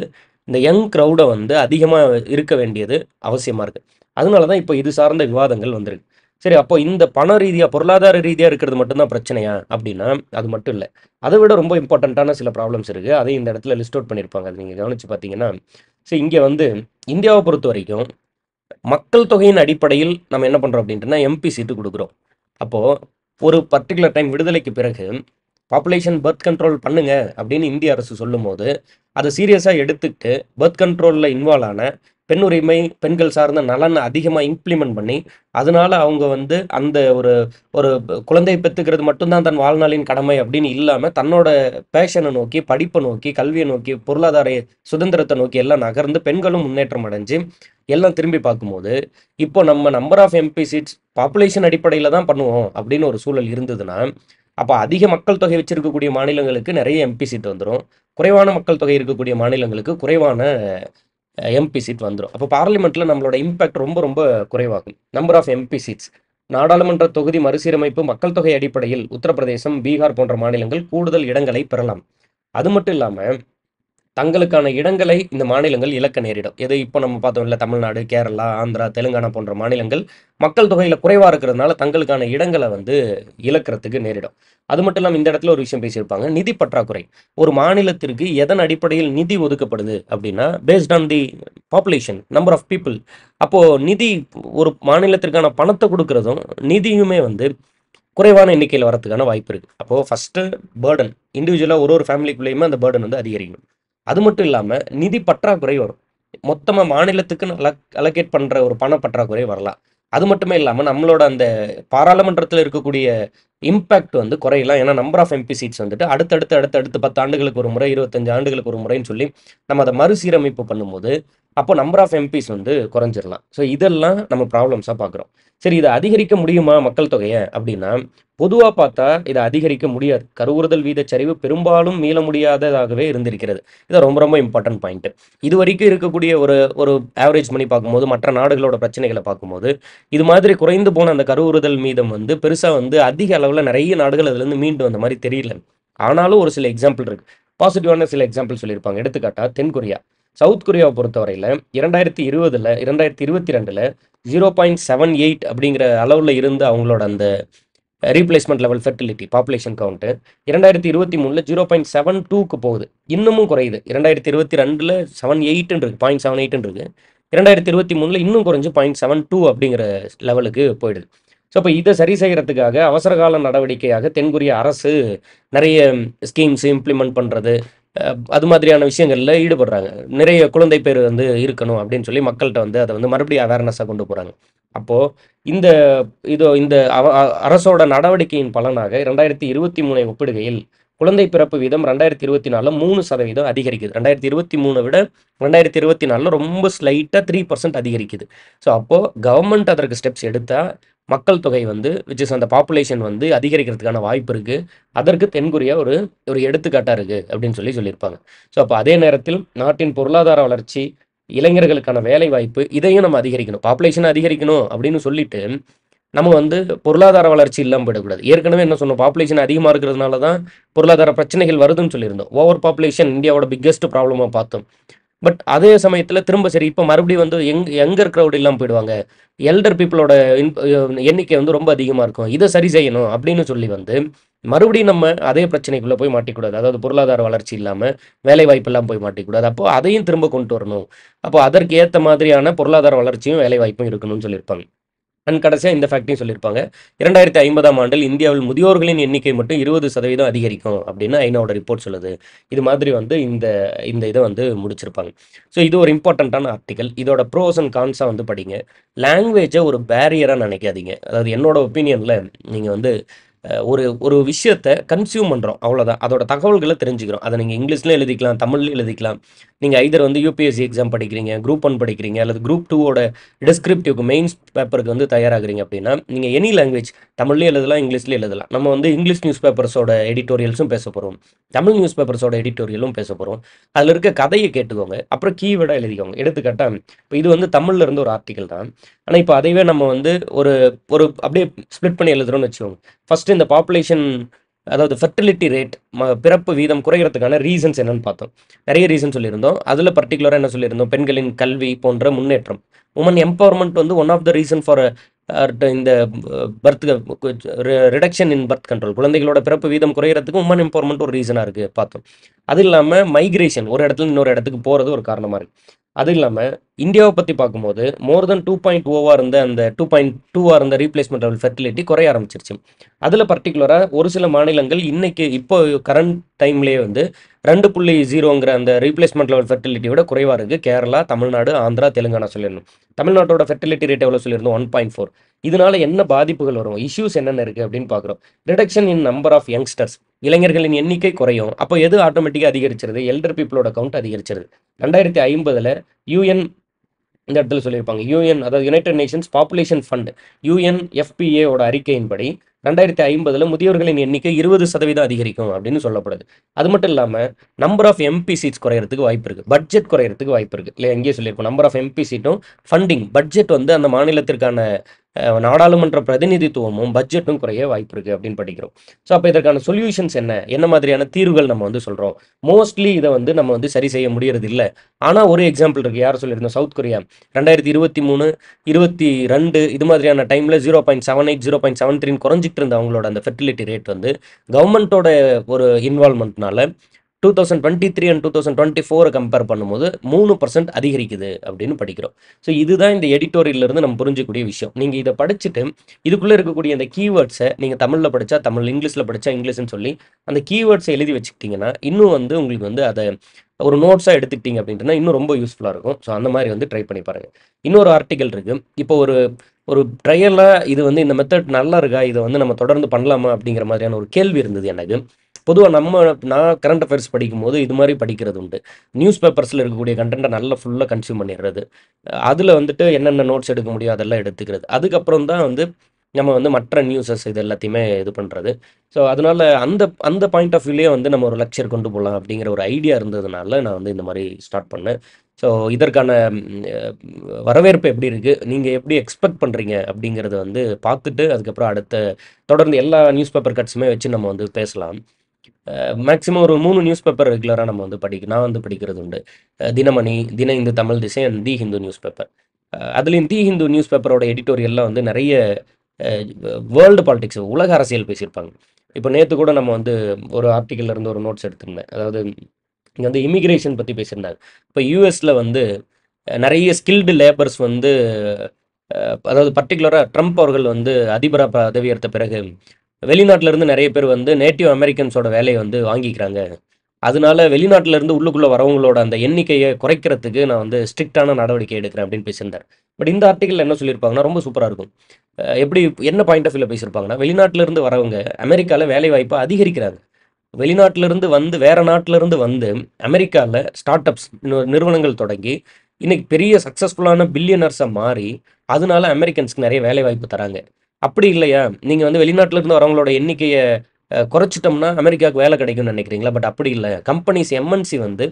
இந்த யங் கிரவுட வந்து அதிகமா இருக்க வேண்டியது அவசியமா இருக்கு. அதனால தான் இப்போ இது சார்ந்த விவாதங்கள் வந்திருக்கு. சரி, அப்போ இந்த பண ரீதியா, பொருளாதார ரீதியா இருக்கிறது மட்டும் தான் பிரச்சனையா? அப்படின்னா, அது மட்டும் இல்ல. அத விட ரொம்ப இம்பார்ட்டன்ட்டான சில ப்ராப்ளம்ஸ் இருக்கு. அதையும் இந்த இடத்துல லிஸ்ட் அவுட் பண்ணியிருப்பாங்க. அத நீங்க கவனிச்சு பார்த்தீங்கன்னா, இங்க வந்து இந்தியாவ பொறுத்தவரைக்கும் மக்கள் தொகையின் அடிப்படையில் நம்ம என்ன பண்றோம் அப்படின்ட்டுனா, எம்பி சீட்டு குடுக்குறோம். அப்போ ஒரு பர்ட்டிகுலர் டைம் விடுதலைக்கு பிறகு, பாப்புலேஷன் பர்த் கண்ட்ரோல் பண்ணுங்க அப்படின்னு இந்திய அரசு சொல்லும்போது, அத சீரியஸா எடுத்துக்கிட்டு பர்த் கண்ட்ரோல்ல இன்வால்வ் ஆன பெண் உரிமை, பெண்கள் சார்ந்த நலன் அதிகமா இம்ப்ளிமெண்ட் பண்ணி, அதனால அவங்க வந்து அந்த ஒரு ஒரு குழந்தை பெத்துக்கிறது மட்டும் தான் தன் வாழ்நாளின் கடமை அப்படின்னு இல்லாம, தன்னோட பேஷன நோக்கி, படிப்ப நோக்கி, கல்விய நோக்கி, பொருளாதார சுதந்திரத்த நோக்கி எல்லாம் நகர்ந்து பெண்களும் முன்னேற்றம் அடைஞ்சு, எல்லாம் திரும்பி பார்க்கும்போது, இப்போ நம்ம number of MP seats population அடிப்படையில தான் பண்ணுவோம் அப்படின்னு ஒரு சூழல் இருந்ததுன்னா, அப்ப அதிக மக்கள் தொகை வச்சிருக்கக்கூடிய மாநிலங்களுக்கு நெறைய எம்பி சீட் வந்துரும். குறைவான மக்கள் தொகை இருக்கக்கூடிய மாநிலங்களுக்கு குறைவான எம்பி சீட் வந்துரும். அப்ப பார்லிமென்ட்ல நம்மளோட இம்பாக்ட் ரொம்ப ரொம்ப குறைவாகும். Number of MP seats. நாடாளுமன்ற தொகுதி மறுசீரமைப்பு மக்கள் தொகை அடிப்படையில் உத்தரப்பிரதேசம், பீகார் போன்ற மாநிலங்கள் கூடுதல் இடங்களை பெறலாம். அது மட்டும் இல்லாம தங்களுக்கான இடங்களை இந்த மாநிலங்கள் இழக்க நேரிடும். எது இப்போ நம்ம பார்த்தோம்ல தமிழ்நாடு, கேரளா, ஆந்திரா, தெலுங்கானா போன்ற மாநிலங்கள் மக்கள் தொகையில குறைவா இருக்கிறதுனால தங்களுக்கான இடங்கள வந்து இழக்கிறதுக்கு நேரிடும். அது மட்டும் இல்லாம இந்த இடத்துல ஒரு விஷயம் பேசியிருப்பாங்க. நிதி பற்றாக்குறை. ஒரு மாநிலத்திற்கு எதன் அடிப்படையில் நிதி ஒதுக்கப்படுது அப்படின்னா, based on the population, number of people. அப்போ நிதி ஒரு மாநிலத்திற்கான பணத்த குடுக்குறதும், நிதியுமே வந்து குறைவான எண்ணிக்கையில வரதுக்கான வாய்ப்பு இருக்கு. அப்போ ஃபர்ஸ்ட்டு பர்டன். இண்டிவிஜுவலா ஒரு ஃபேமிலிக்குள்ளேயுமே அந்த பர்டன் வந்து அதிகரிக்கணும். அது மட்டும் இல்லாம நிதி பற்றாக்குறை வரும். மொத்தமா மாநிலத்துக்குன்னு அலோகேட் பண்ற ஒரு பண பற்றாக்குறை வரலாம். அது மட்டுமே இல்லாம நம்மளோட அந்த பாராளுமன்றத்தில இருக்கக்கூடிய இம்பாக்ட் வந்து குறையலாம். ஏன்னா நம்பர் ஆஃப் எம்பி சீட்ஸ் வந்துட்டு அடுத்தடுத்து 10 ஆண்டுகளுக்கு ஒரு முறை, 25 ஆண்டுகளுக்கு ஒரு முறைன்னு சொல்லி நம்ம அத மறுசீரமைப்பு பண்ணும்போது, அப்போ நம்பர் ஆஃப் எம்பிஸ் வந்து குறைஞ்சிரலாம். ஸோ இதெல்லாம் நம்ம ப்ராப்ளம்ஸா பார்க்குறோம். சரி இத அதிகரிக்க முடியுமா மக்கள் தொகைய? அப்படின்னா, பொதுவா பார்த்தா இத அதிகரிக்க முடியாது. கருவுறுதல் வீதச்சரிவு பெரும்பாலும் மீள முடியாததாகவே இருந்திருக்கிறது. இது ரொம்ப ரொம்ப இம்பார்ட்டன்ட் பாயிண்ட். இதுவரைக்கும் இருக்கக்கூடிய ஒரு ஒரு ஆவரேஜ் பண்ணி பார்க்கும்போது, மற்ற நாடுகளோட பிரச்சனைகள பார்க்கும்போது, இது மாதிரி குறைந்து போன அந்த கருவுறுதல் மீதம் வந்து பெருசா வந்து அதிக அளவுல நெறைய நாடுகள் அதுலருந்து மீண்டு வந்த மாரி தெரியல. ஆனாலும் ஒரு சில எக்ஸாம்பிள் இருக்கு. பாசிட்டிவான சில எக்ஸாம்பிள் சொல்லியிருப்பாங்க. எடுத்துக்காட்டா தென் கொரியா. சவுத் கொரியாவ பொறுத்தவரையில 2020ல 2022ல 0.78 அப்படிங்கிற அளவுல இருந்த அவங்களோட அந்த replacement level fertility population count 2023ல 0.72க்கு போகுது. இன்னமும் குறையுது. 2022ல 78 இருக்கு. 0.78 இருக்கு. 2023ல இன்னும் குறைஞ்சு 0.72 அப்படிங்கிற லெவலுக்கு போயிடுது. ஸோ அப்ப இத சரி செய்யறதுக்காக அவசரகால நடவடிக்கையாக தென்கொரிய அரசு நெறைய ஸ்கீம்ஸ் இம்ப்ளிமெண்ட் பண்றது, அது மாதிரியான விஷயங்கள்ல ஈடுபடுறாங்க. நிறைய குழந்தை பேர் வந்து இருக்கணும் அப்படின்னு சொல்லி மக்கள்ட்ட வந்து அத வந்து மறுபடியும் அவேர்னஸா கொண்டு போறாங்க. அப்போ இந்த இந்த அரசோட நடவடிக்கையின் பலனாக 2023 ஒப்பிடுகையில் குழந்தை பிறப்பு வீதம் 2024ல 3% அதிகரிக்குது. 2023 விட 2024ல ரொம்ப ஸ்லைட்டா 3% அதிகரிக்குது. ஸோ அப்போ கவர்ன்மெண்ட் அதற்கு ஸ்டெப்ஸ் எடுத்தா மக்கள் தொகை வந்து விச் இஸ் அந்த பாப்புலேஷன் வந்து அதிகரிக்கிறதுக்கான வாய்ப்பு இருக்கு. அதற்கு தென்கொரியா ஒரு ஒரு எடுத்துக்காட்டா இருக்கு அப்படின்னு சொல்லியிருப்பாங்க. ஸோ அப்போ அதே நேரத்தில் நாட்டின் பொருளாதார வளர்ச்சி, இளைஞர்களுக்கான வேலை வாய்ப்பு இதையும் நம்ம அதிகரிக்கணும். பாப்புலேஷன் அதிகரிக்கணும் அப்படின்னு சொல்லிட்டு, நம்ம வந்து பொருளாதார வளர்ச்சி இல்லாம போயிடக்கூடாது. ஏற்கனவே என்ன சொன்னோம், பாப்புலேஷன் அதிகமா இருக்கிறதுனால தான் பொருளாதார பிரச்சனைகள் வருதுன்னு சொல்லியிருந்தோம். ஓவர் பாப்புலேஷன் இந்தியாவோட பிக்கெஸ்ட் ப்ராப்ளமா பார்த்தோம். பட் அதே சமயத்துல திரும்ப சரி இப்ப மறுபடியும் வந்து யங்கர் கிரவுட் இல்லாம போயிடுவாங்க. எல்டர் பீப்பிளோட எண்ணிக்கை வந்து ரொம்ப அதிகமா இருக்கும். இத சரி செய்யணும் அப்படின்னு சொல்லி வந்து, மறுபடியும் நம்ம அதே பிரச்சனைக்குள்ள போய் மாட்டிக்கக்கூடாது. அதாவது பொருளாதார வளர்ச்சி இல்லாம, வேலைவாய்ப்பு இல்லாம போய் மாட்டிக்கக்கூடாது. அப்போ அதையும் திரும்ப கொண்டு வரணும். அப்போ அதற்கு ஏத்த மாதிரியான பொருளாதார வளர்ச்சியும், வேலைவாய்ப்பும் இருக்கணும்னு சொல்லியிருப்பாங்க. அண்ட் கடைசியா இந்த ஃபேக்ட்டையும் சொல்லியிருப்பாங்க. 2050ஆம் ஆண்டில் இந்தியாவில் முதியோர்களின் எண்ணிக்கை மட்டும் 20% அதிகரிக்கும் அப்படின்னு ஐநாவோட ரிப்போர்ட் சொல்லுது. இது மாதிரி வந்து இந்த இந்த இத வந்து முடிச்சிருப்பாங்க. ஸோ இது ஒரு இம்பார்ட்டன்ட்டான ஆர்டிக்கல். இதோட ப்ரோஸ் அண்ட் கான்ஸா வந்து படிங்க. லாங்குவேஜ ஒரு பேரியரா நினைக்காதீங்க. அதாவது என்னோட ஒப்பீனியன்ல நீங்க வந்து ஒரு ஒரு விஷயத்த கன்சியூம் பண்றோம். அவ்வளோதான். அதோட தகவல்கள தெரிஞ்சுக்கிறோம். அத நீங்க இங்கிலீஷ்லயும் எழுதிக்கலாம், தமிழ்லயும் எழுதிக்கலாம். நீங்க எய்தர் வந்து யுபிஎஸ்சி எக்ஸாம் படிக்கிறீங்க, குரூப் 1 படிக்கிறீங்க, அல்லது குரூப் 2வோட டிஸ்கிரிப்டிவ்க்கு மெயின்ஸ் பேப்பருக்கு வந்து தயாராகுறீங்க அப்படின்னா, நீங்க எனி லாங்குவேஜ் தமிழ்லயும் எழுதலாம், இங்கிலீஷ்லயும் எழுதலாம். நம்ம வந்து இங்கிலீஷ் நியூஸ் பேப்பர்ஸோட எடிட்டோரியல்ஸும் பேச போறோம். தமிழ் நியூஸ் பேப்பர்ஸோட எடிட்டோரியலும் பேச போறோம். அதுல இருக்க கதைய கேட்டுக்கோங்க. அப்புறம் கீவேர்டா எழுதிக்கோங்க. எடுத்துக்காட்டா, இப்ப இது வந்து தமிழ்ல இருந்து ஒரு ஆர்டிக்கல் தான். ஆனா இப்ப அதைவே நம்ம வந்து ஒரு ஒரு அப்படியே ஸ்ப்ளிட் பண்ணி எழுதுறோம்னு வச்சுக்கோங்க. ஃபர்ஸ்ட் இந்த பாப்புலேஷன் அதாவது ஃபெர்டிலிட்டி ரேட் பிறப்பு வீதம் குறைகிறதுக்கான ரீசன்ஸ் என்னன்னு பார்த்தோம். நிறைய ரீசன் சொல்லியிருந்தோம். அதில் பர்டிகுலராக என்ன சொல்லியிருந்தோம், பெண்களின் கல்வி போன்ற முன்னேற்றம். உமன் எம்பவர்மெண்ட் வந்து one of the reason for இந்த birth reduction in birth control, குழந்தைகளோட பிறப்பு வீதம் குறைகிறதுக்கு உமன் எம்பவர்மெண்ட் ஒரு ரீசனாக இருக்குது பார்த்தோம். அது இல்லாமல் மைக்ரேஷன், ஒரு இடத்துல இன்னொரு இடத்துக்கு போகிறது ஒரு காரணமாக இருக்குது. அது இல்லாமல் இந்தியாவை பற்றி பார்க்கும்போது மோர் தென் 2.0 இருந்த அந்த 2.2 இருந்த ரீப்ளேஸ்மெண்ட் லெவல் ஃபெர்டிலிட்டி குறைய ஆரம்பிச்சிருச்சு. அதில் பர்டிகுலராக ஒரு சில மாநிலங்கள் இன்னைக்கு இப்போ கரண்ட் டைம்லேயே வந்து 2.0ங்கிற அந்த ரீப்ளேஸ்மெண்ட் லெவல் ஃபெர்டிலிட்டி விட குறைவாக இருக்குது. கேரளா, தமிழ்நாடு, ஆந்திரா, தெலுங்கானா சொல்லிடணும். தமிழ்நாட்டோட ஃபெர்டிலிட்டி ரேட் எவ்வளோ சொல்லியிருந்தோம், 1.4. இதனால என்ன பாதிப்புகள் வரும், இஷ்யூஸ் என்னென்ன இருக்குது அப்படின்னு பார்க்குறோம். Reduction in number of youngsters, இளைஞர்களின் எண்ணிக்கை குறையும். அப்போ எது ஆட்டோமேட்டிக்காக அதிகரிச்சிருது, எல்டர் பீப்புளோட கவுண்ட் அதிகரிச்சிருது. 2050ல் யூஎன் இந்த இடத்துல சொல்லியிருப்பாங்க, யூஎன் அதாவது யுனைடெட் நேஷன்ஸ் பாப்புலேஷன் ஃபண்ட் யுஎன்எஃபிஏவோட அறிக்கையின்படி 2050ல் முதியோர்களின் எண்ணிக்கை 20% அதிகரிக்கும் அப்படின்னு சொல்லப்படுது. அது மட்டும் இல்லாமல் நம்பர் ஆஃப் எம்பி சீட்ஸ் குறையறதுக்கு வாய்ப்பு இருக்குது, பட்ஜெட் குறையறதுக்கு வாய்ப்பு இருக்குது. இல்லை எங்கேயே சொல்லியிருக்கோம், நம்பர் ஆஃப் எம்பி சீட்டும் ஃபண்டிங் பட்ஜெட் வந்து அந்த மாநிலத்திற்கான நாடாளுமன்ற பிரதிநிதித்துவமும் பட்ஜெட்டும் குறைய வாய்ப்பு இருக்குது அப்படின்னு படிக்கிறோம். ஸோ அப்போ இதற்கான சொல்யூஷன்ஸ் என்ன மாதிரியான தீர்வுகள் நம்ம வந்து சொல்கிறோம். மோஸ்ட்லி இதை வந்து நம்ம வந்து சரி செய்ய முடியறது இல்லை. ஆனால் ஒரு எக்ஸாம்பிள் இருக்குது. யார் சொல்லியிருந்தோம்? சவுத் கொரியா 2023 22 இது மாதிரியான டைமில் 0.78 0.73 குறைஞ்சிட்டு இருந்த அவங்களோட அந்த ஃபெர்டிலிட்டி ரேட் வந்து கவர்மெண்ட்டோட ஒரு இன்வால்மெண்ட்னால 2023 அண்ட் 2024 கம்பேர் பண்ணும்போது 3% அதிகரிக்குது அப்படின்னு படிக்கிறோம். ஸோ இதுதான் இந்த எடிட்டோரியல்லேருந்து நம்ம புரிஞ்சக்கூடிய விஷயம். நீங்கள் இதை படிச்சுட்டு இதுக்குள்ளே இருக்கக்கூடிய அந்த கீவேர்ட்ஸை நீங்கள் தமிழில் படித்தா தமிழ், இங்கிலீஷில் படித்தா இங்கிலீஷ்னு சொல்லி அந்த கீவேர்ட்ஸை எழுதி வச்சுக்கிட்டிங்கன்னா இன்னும் வந்து உங்களுக்கு வந்து அதை ஒரு நோட்ஸாக எடுத்துக்கிட்டீங்க அப்படின்ட்டுனா இன்னும் ரொம்ப யூஸ்ஃபுல்லாக இருக்கும். ஸோ அந்த மாதிரி வந்து ட்ரை பண்ணி பாருங்கள். இன்னொரு ஆர்டிக்கல் இருக்குது. இப்போ ஒரு ட்ரையலாக இது வந்து இந்த மெத்தட் நல்லா இருக்கா, இதை வந்து நம்ம தொடர்ந்து பண்ணலாமா அப்படிங்கிற மாதிரியான ஒரு கேள்வி இருந்தது எனக்கு. பொதுவாக நான் கரண்ட் அஃபேர்ஸ் படிக்கும்போது இது மாதிரி படிக்கிறது உண்டு. நியூஸ் பேப்பர்ஸில் இருக்கக்கூடிய கண்டென்ட்டை நல்லா ஃபுல்லாக கன்சியூம் பண்ணிடுறது. அதில் வந்துட்டு என்னென்ன நோட்ஸ் எடுக்க முடியும் அதெல்லாம் எடுத்துக்கிறது. அதுக்கப்புறம் தான் வந்து நம்ம வந்து மற்ற நியூஸஸ் இது எல்லாத்தையுமே இது பண்ணுறது. ஸோ அதனால் அந்த அந்த பாயிண்ட் ஆஃப் வியூலேயே வந்து நம்ம ஒரு லெக்சர் கொண்டு போகலாம் அப்படிங்கிற ஒரு ஐடியா இருந்ததுனால நான் வந்து இந்த மாதிரி ஸ்டார்ட் பண்ணேன். ஸோ இதற்கான வரவேற்பு எப்படி இருக்குது, நீங்கள் எப்படி எக்ஸ்பெக்ட் பண்ணுறீங்க அப்படிங்கிறத வந்து பார்த்துட்டு அதுக்கப்புறம் அடுத்த தொடர்ந்து எல்லா நியூஸ் பேப்பர் கட்ஸுமே வச்சு நம்ம வந்து பேசலாம். மேக்ஸிமம் ஒரு 3 நியூஸ் பேப்பர் ரெகுலராக நம்ம வந்து நான் வந்து படிக்கிறது உண்டு. தினமணி, தின இந்து தமிழ் திசை and the Hindu news paper. அதுலேயும் தி ஹிந்து நியூஸ் பேப்பரோட எடிட்டோரியல்லாம் வந்து நிறைய வேர்ல்டு பாலிடிக்ஸ், உலக அரசியல் பேசியிருப்பாங்க. இப்போ நேற்று கூட நம்ம வந்து ஒரு ஆர்டிக்கல்ல இருந்து ஒரு நோட்ஸ் எடுத்திருந்தேன். அதாவது இங்கே வந்து இமிக்ரேஷன் பற்றி பேசியிருந்தாங்க. இப்போ யூஎஸில் வந்து நிறைய ஸ்கில்டு லேபர்ஸ் வந்து அதாவது பர்டிகுலராக ட்ரம்ப் அவர்கள் வந்து அதிபராக பதவியேற்ற பிறகு வெளிநாட்டிலேருந்து நிறைய பேர் வந்து நேட்டிவ் அமெரிக்கன்ஸோட வேலையை வந்து வாங்கிக்கிறாங்க. அதனால வெளிநாட்டிலேருந்து உள்ளுக்குள்ளே வரவங்களோட அந்த எண்ணிக்கையை குறைக்கிறதுக்கு நான் வந்து ஸ்ட்ரிக்டான நடவடிக்கை எடுக்கிறேன் அப்படின்னு பேசியிருந்தார். பட் இந்த ஆர்டிக்கல் என்ன சொல்லியிருப்பாங்கன்னா ரொம்ப சூப்பராக இருக்கும். எப்படி என்ன பாயிண்ட் ஆஃப் வியூவில் பேசியிருப்பாங்கன்னா, வெளிநாட்டிலேருந்து வரவங்க அமெரிக்காவில் வேலை வாய்ப்பை அதிகரிக்கிறாங்க. வெளிநாட்டிலேருந்து வந்து வேறு நாட்டிலேருந்து வந்து அமெரிக்காவில் ஸ்டார்ட் அப்ஸ் நிறுவனங்கள் தொடங்கி இன்னைக்கு பெரிய சக்ஸஸ்ஃபுல்லான பில்லியனர்ஸை மாறி அதனால அமெரிக்கன்ஸ்க்கு நிறைய வேலை வாய்ப்பு தராங்க. அப்படி இல்லையா, நீங்கள் வந்து வெளிநாட்டிலேருந்து வரவங்களோட எண்ணிக்கையை குறைச்சிட்டோம்னா அமெரிக்காவுக்கு வேலை கிடைக்கும்னு நினைக்கிறீங்களா? பட் அப்படி இல்லை. கம்பெனிஸ் எம்என்சி வந்து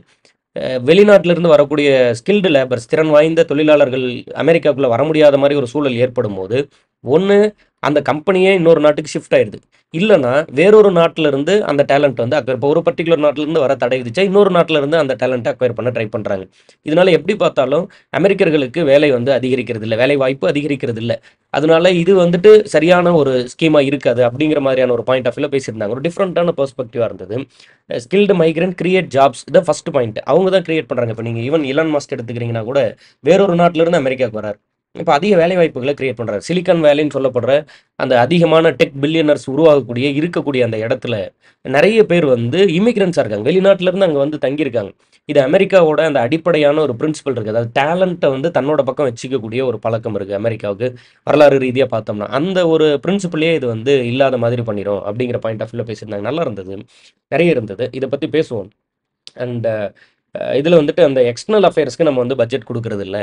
வெளிநாட்டிலிருந்து வரக்கூடிய ஸ்கில்டு லேபர்ஸ், திறன் வாய்ந்த தொழிலாளர்கள் அமெரிக்காவுக்குள்ளே வர முடியாத மாதிரி ஒரு சூழல் ஏற்படும் போது ஒன்று அந்த கம்பெனியே இன்னொரு நாட்டுக்கு ஷிஃப்ட் ஆயிடுது. இல்லைனா வேறொரு நாட்டிலிருந்து அந்த டேலண்ட் வந்து இப்போ ஒரு பர்டிகுலர் நாட்டிலேருந்து வர தடை விதிச்சா இன்னொரு நாட்டிலேருந்து அந்த டேலண்ட்டை அக்வயர் பண்ண ட்ரை பண்ணுறாங்க. இதனால எப்படி பார்த்தாலும் அமெரிக்கர்களுக்கு வேலை வந்து அதிகரிக்கிறது இல்லை, வேலை வாய்ப்பு அதிகரிக்கிறது இல்லை. அதனால இது வந்துட்டு சரியான ஒரு ஸ்கீமாக இருக்காது அப்படிங்கிற மாதிரியான ஒரு பாயிண்ட் ஆஃப் வியூவில் பேசியிருந்தாங்க. ஒரு டிஃப்ரெண்ட்டான பெர்ஸ்பெக்டிவாக இருந்தது. ஸ்கில்டு மைக்ரண்ட் கிரியேட் ஜாப்ஸ், இதான் ஃபர்ஸ்ட் பாயிண்ட். அவங்க தான் கிரியேட் பண்ணுறாங்க. இப்போ நீங்கள் ஈவன் இலான் மஸ்க் எடுத்துக்கிறீங்கன்னா கூட வேறொரு நாட்டிலேருந்து அமெரிக்காவுக்கு வரார். இப்போ அதிக வேலை வாய்ப்புகளை கிரியேட் பண்ணுறாரு. சிலிக்கான் வேலின்னு சொல்லப்படுற அந்த அதிகமான டெக் பில்லியனர்ஸ் உருவாகக்கூடிய இருக்கக்கூடிய அந்த இடத்துல நிறைய பேர் வந்து இமிக்ரெண்ட்ஸாக இருக்காங்க. வெளிநாட்டிலேருந்து அங்கே வந்து தங்கியிருக்காங்க. இது அமெரிக்காவோட அந்த அடிப்படையான ஒரு பிரின்சிபல் இருக்குது. அதாவது டேலண்ட்டை வந்து தன்னோட பக்கம் வச்சுக்கக்கூடிய ஒரு பழக்கம் இருக்குது அமெரிக்காவுக்கு. வரலாறு ரீதியாக பார்த்தோம்னா அந்த ஒரு பிரின்சிபலே இது வந்து இல்லாத மாதிரி பண்ணிடும் அப்படிங்கிற பாயிண்ட் ஆஃப் வியூவில் பேசியிருந்தாங்க. நல்லா இருந்தது, நிறைய இருந்தது. இதை பற்றி பேசுவோம். அண்ட் இதில் வந்துட்டு அந்த எக்ஸ்டர்னல் அஃபேர்ஸ்க்கு நம்ம வந்து பட்ஜெட் கொடுக்கறது இல்லை.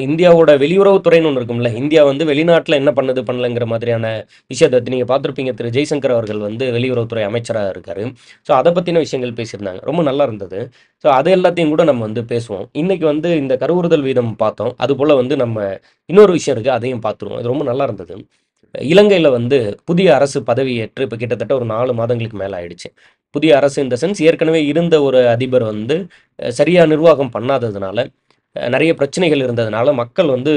இந்தியாவோட வெளியுறவுத்துறைன்னு ஒன்று இருக்கும்ல, இந்தியா வந்து வெளிநாட்டில் என்ன பண்ணலைங்கிற மாதிரியான விஷயத்தை நீங்கள் பார்த்துருப்பீங்க. திரு ஜெய்சங்கர் அவர்கள் வந்து வெளியுறவுத்துறை அமைச்சராக இருக்கார். ஸோ அதை பற்றின விஷயங்கள் பேசியிருந்தாங்க. ரொம்ப நல்லா இருந்தது. ஸோ அது எல்லாத்தையும் கூட நம்ம வந்து பேசுவோம். இன்றைக்கி வந்து இந்த கருவுறுதல் வீதம் பார்த்தோம். அதுபோல் வந்து நம்ம இன்னொரு விஷயம் இருக்குது, அதையும் பார்த்துருவோம். அது ரொம்ப நல்லா இருந்தது. இலங்கையில் வந்து புதிய அரசு பதவியேற்று இப்போ கிட்டத்தட்ட ஒரு 4 மாதங்களுக்கு மேலே ஆயிடுச்சு. புதிய அரசு இந்த சென்ஸ் ஏற்கனவே இருந்த ஒரு அதிபர் வந்து சரியாக நிர்வாகம் பண்ணாததுனால நிறைய பிரச்சனைகள் இருந்ததுனால மக்கள் வந்து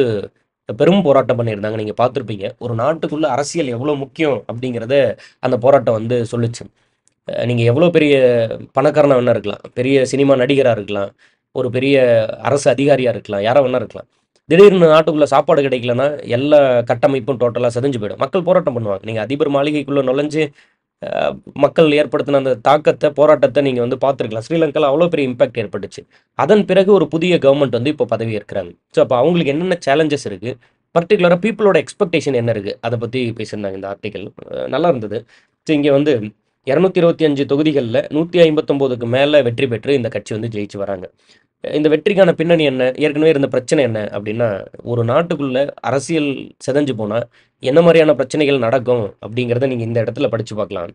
பெரும் போராட்டம் பண்ணியிருந்தாங்க. நீங்கள் பார்த்துருப்பீங்க. ஒரு நாட்டுக்குள்ளே அரசியல் எவ்வளோ முக்கியம் அப்படிங்கிறத அந்த போராட்டம் வந்து சொல்லிச்சு. நீங்கள் எவ்வளோ பெரிய பணக்காரனாக வேணா இருக்கலாம், பெரிய சினிமா நடிகராக இருக்கலாம், ஒரு பெரிய அரசு அதிகாரியாக இருக்கலாம், யாராக வேணா இருக்கலாம். திடீர்னு நாட்டுக்குள்ளே சாப்பாடு கிடைக்கலன்னா எல்லா கட்டமைப்பும் டோட்டலாக செதஞ்சு போயிடும். மக்கள் போராட்டம் பண்ணுவாங்க. நீங்கள் அதிபர் மாளிகைக்குள்ளே நுழைஞ்சு மக்கள் ஏற்படுத்தின அந்த தாக்கத்தை, போராட்டத்தை நீங்கள் வந்து பார்த்துருக்கலாம். ஸ்ரீலங்காவில் அவ்வளோ பெரிய இம்பாக்ட் ஏற்பட்டுச்சு. அதன் பிறகு ஒரு புதிய கவர்மெண்ட் வந்து இப்போ பதவி ஏற்கிறாங்க. ஸோ அப்போ அவங்களுக்கு என்னென்ன சேலஞ்சஸ் இருக்குது, பர்டிகுலராக பீப்புளோட எக்ஸ்பெக்டேஷன் என்ன இருக்குது, அதை பற்றி பேசியிருந்தாங்க இந்த ஆர்டிக்கல். நல்லா இருந்தது. ஸோ இங்கே வந்து 225 தொகுதிகளில் 159க்கு மேலே வெற்றி பெற்று இந்த கட்சி வந்து ஜெயிச்சு வராங்க. இந்த வெற்றிக்கான பின்னணி என்ன, ஏற்கனவே இருந்த பிரச்சனை என்ன அப்படின்னா, ஒரு நாட்டுக்குள்ளே அரசியல் செதஞ்சு போனால் என்ன மாதிரியான பிரச்சனைகள் நடக்கும் அப்படிங்கிறத நீங்கள் இந்த இடத்துல படித்து பார்க்கலாம்.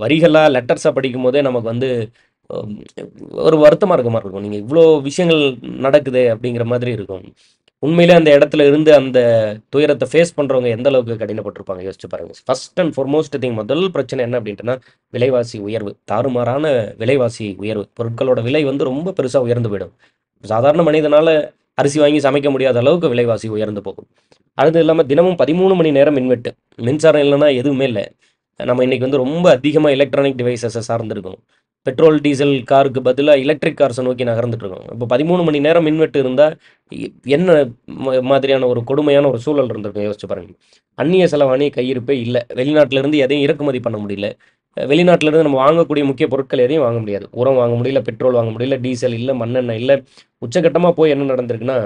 வரிகளாக லெட்டர்ஸாக படிக்கும் போதே நமக்கு வந்து அம், ஒரு வருத்தமா இருக்க மாரி இருக்கும். நீங்க இவ்ளோ விஷயங்கள் நடக்குதே அப்படிங்கிற மாதிரி இருக்கும். உண்மையிலே அந்த இடத்துல இருந்து அந்த துயரத்த ஃபேஸ் பண்றவங்க எந்த அளவுக்கு கடினப்பட்டுருப்பாங்க யோசிச்சு பாருங்க. ஃபர்ஸ்ட் அண்ட் ஃபார்மோஸ்ட் திங் முதல் பிரச்சனை என்ன அப்படின்ட்டுனா, விலைவாசி உயர்வு. தாறுமாறான விலைவாசி உயர்வு. பொருட்களோட விலை வந்து ரொம்ப பெருசா உயர்ந்து போயிடும். சாதாரண மனிதனால அரிசி வாங்கி சமைக்க முடியாத அளவுக்கு விலைவாசி உயர்ந்து போகும். அது இல்லாம தினமும் 13 மணி நேரம் மின்வெட்டு. மின்சாரம் இல்லன்னா எதுவுமே இல்ல. நம்ம இன்னைக்கு வந்து ரொம்ப அதிகமா எலக்ட்ரானிக் டிவைஸஸ சார்ந்திருக்கோம். பெட்ரோல், டீசல் காருக்கு பதிலா எலக்ட்ரிக் கார்ஸ நோக்கி நகர்ந்துட்டு இருக்கோம். இப்போ 13 மணி நேரம் மின்வெட்டு இருந்தா, எ என்ன மாதிரியான ஒரு கொடுமையான ஒரு சூழல் இருந்திருக்கும் யோசிச்சு பாருங்க. அந்நிய செலவாணி கையிருப்பே இல்ல. வெளிநாட்டில இருந்து எதையும் இறக்குமதி பண்ண முடியல. வெளிநாட்டில இருந்து நம்ம வாங்கக்கூடிய முக்கிய பொருட்கள் எதையும் வாங்க முடியாது. உரம் வாங்க முடியல, பெட்ரோல் வாங்க முடியல, டீசல் இல்ல, மண்ணெண்ணெய் இல்ல. உச்சகட்டமா போய் என்ன நடந்திருக்குன்னா,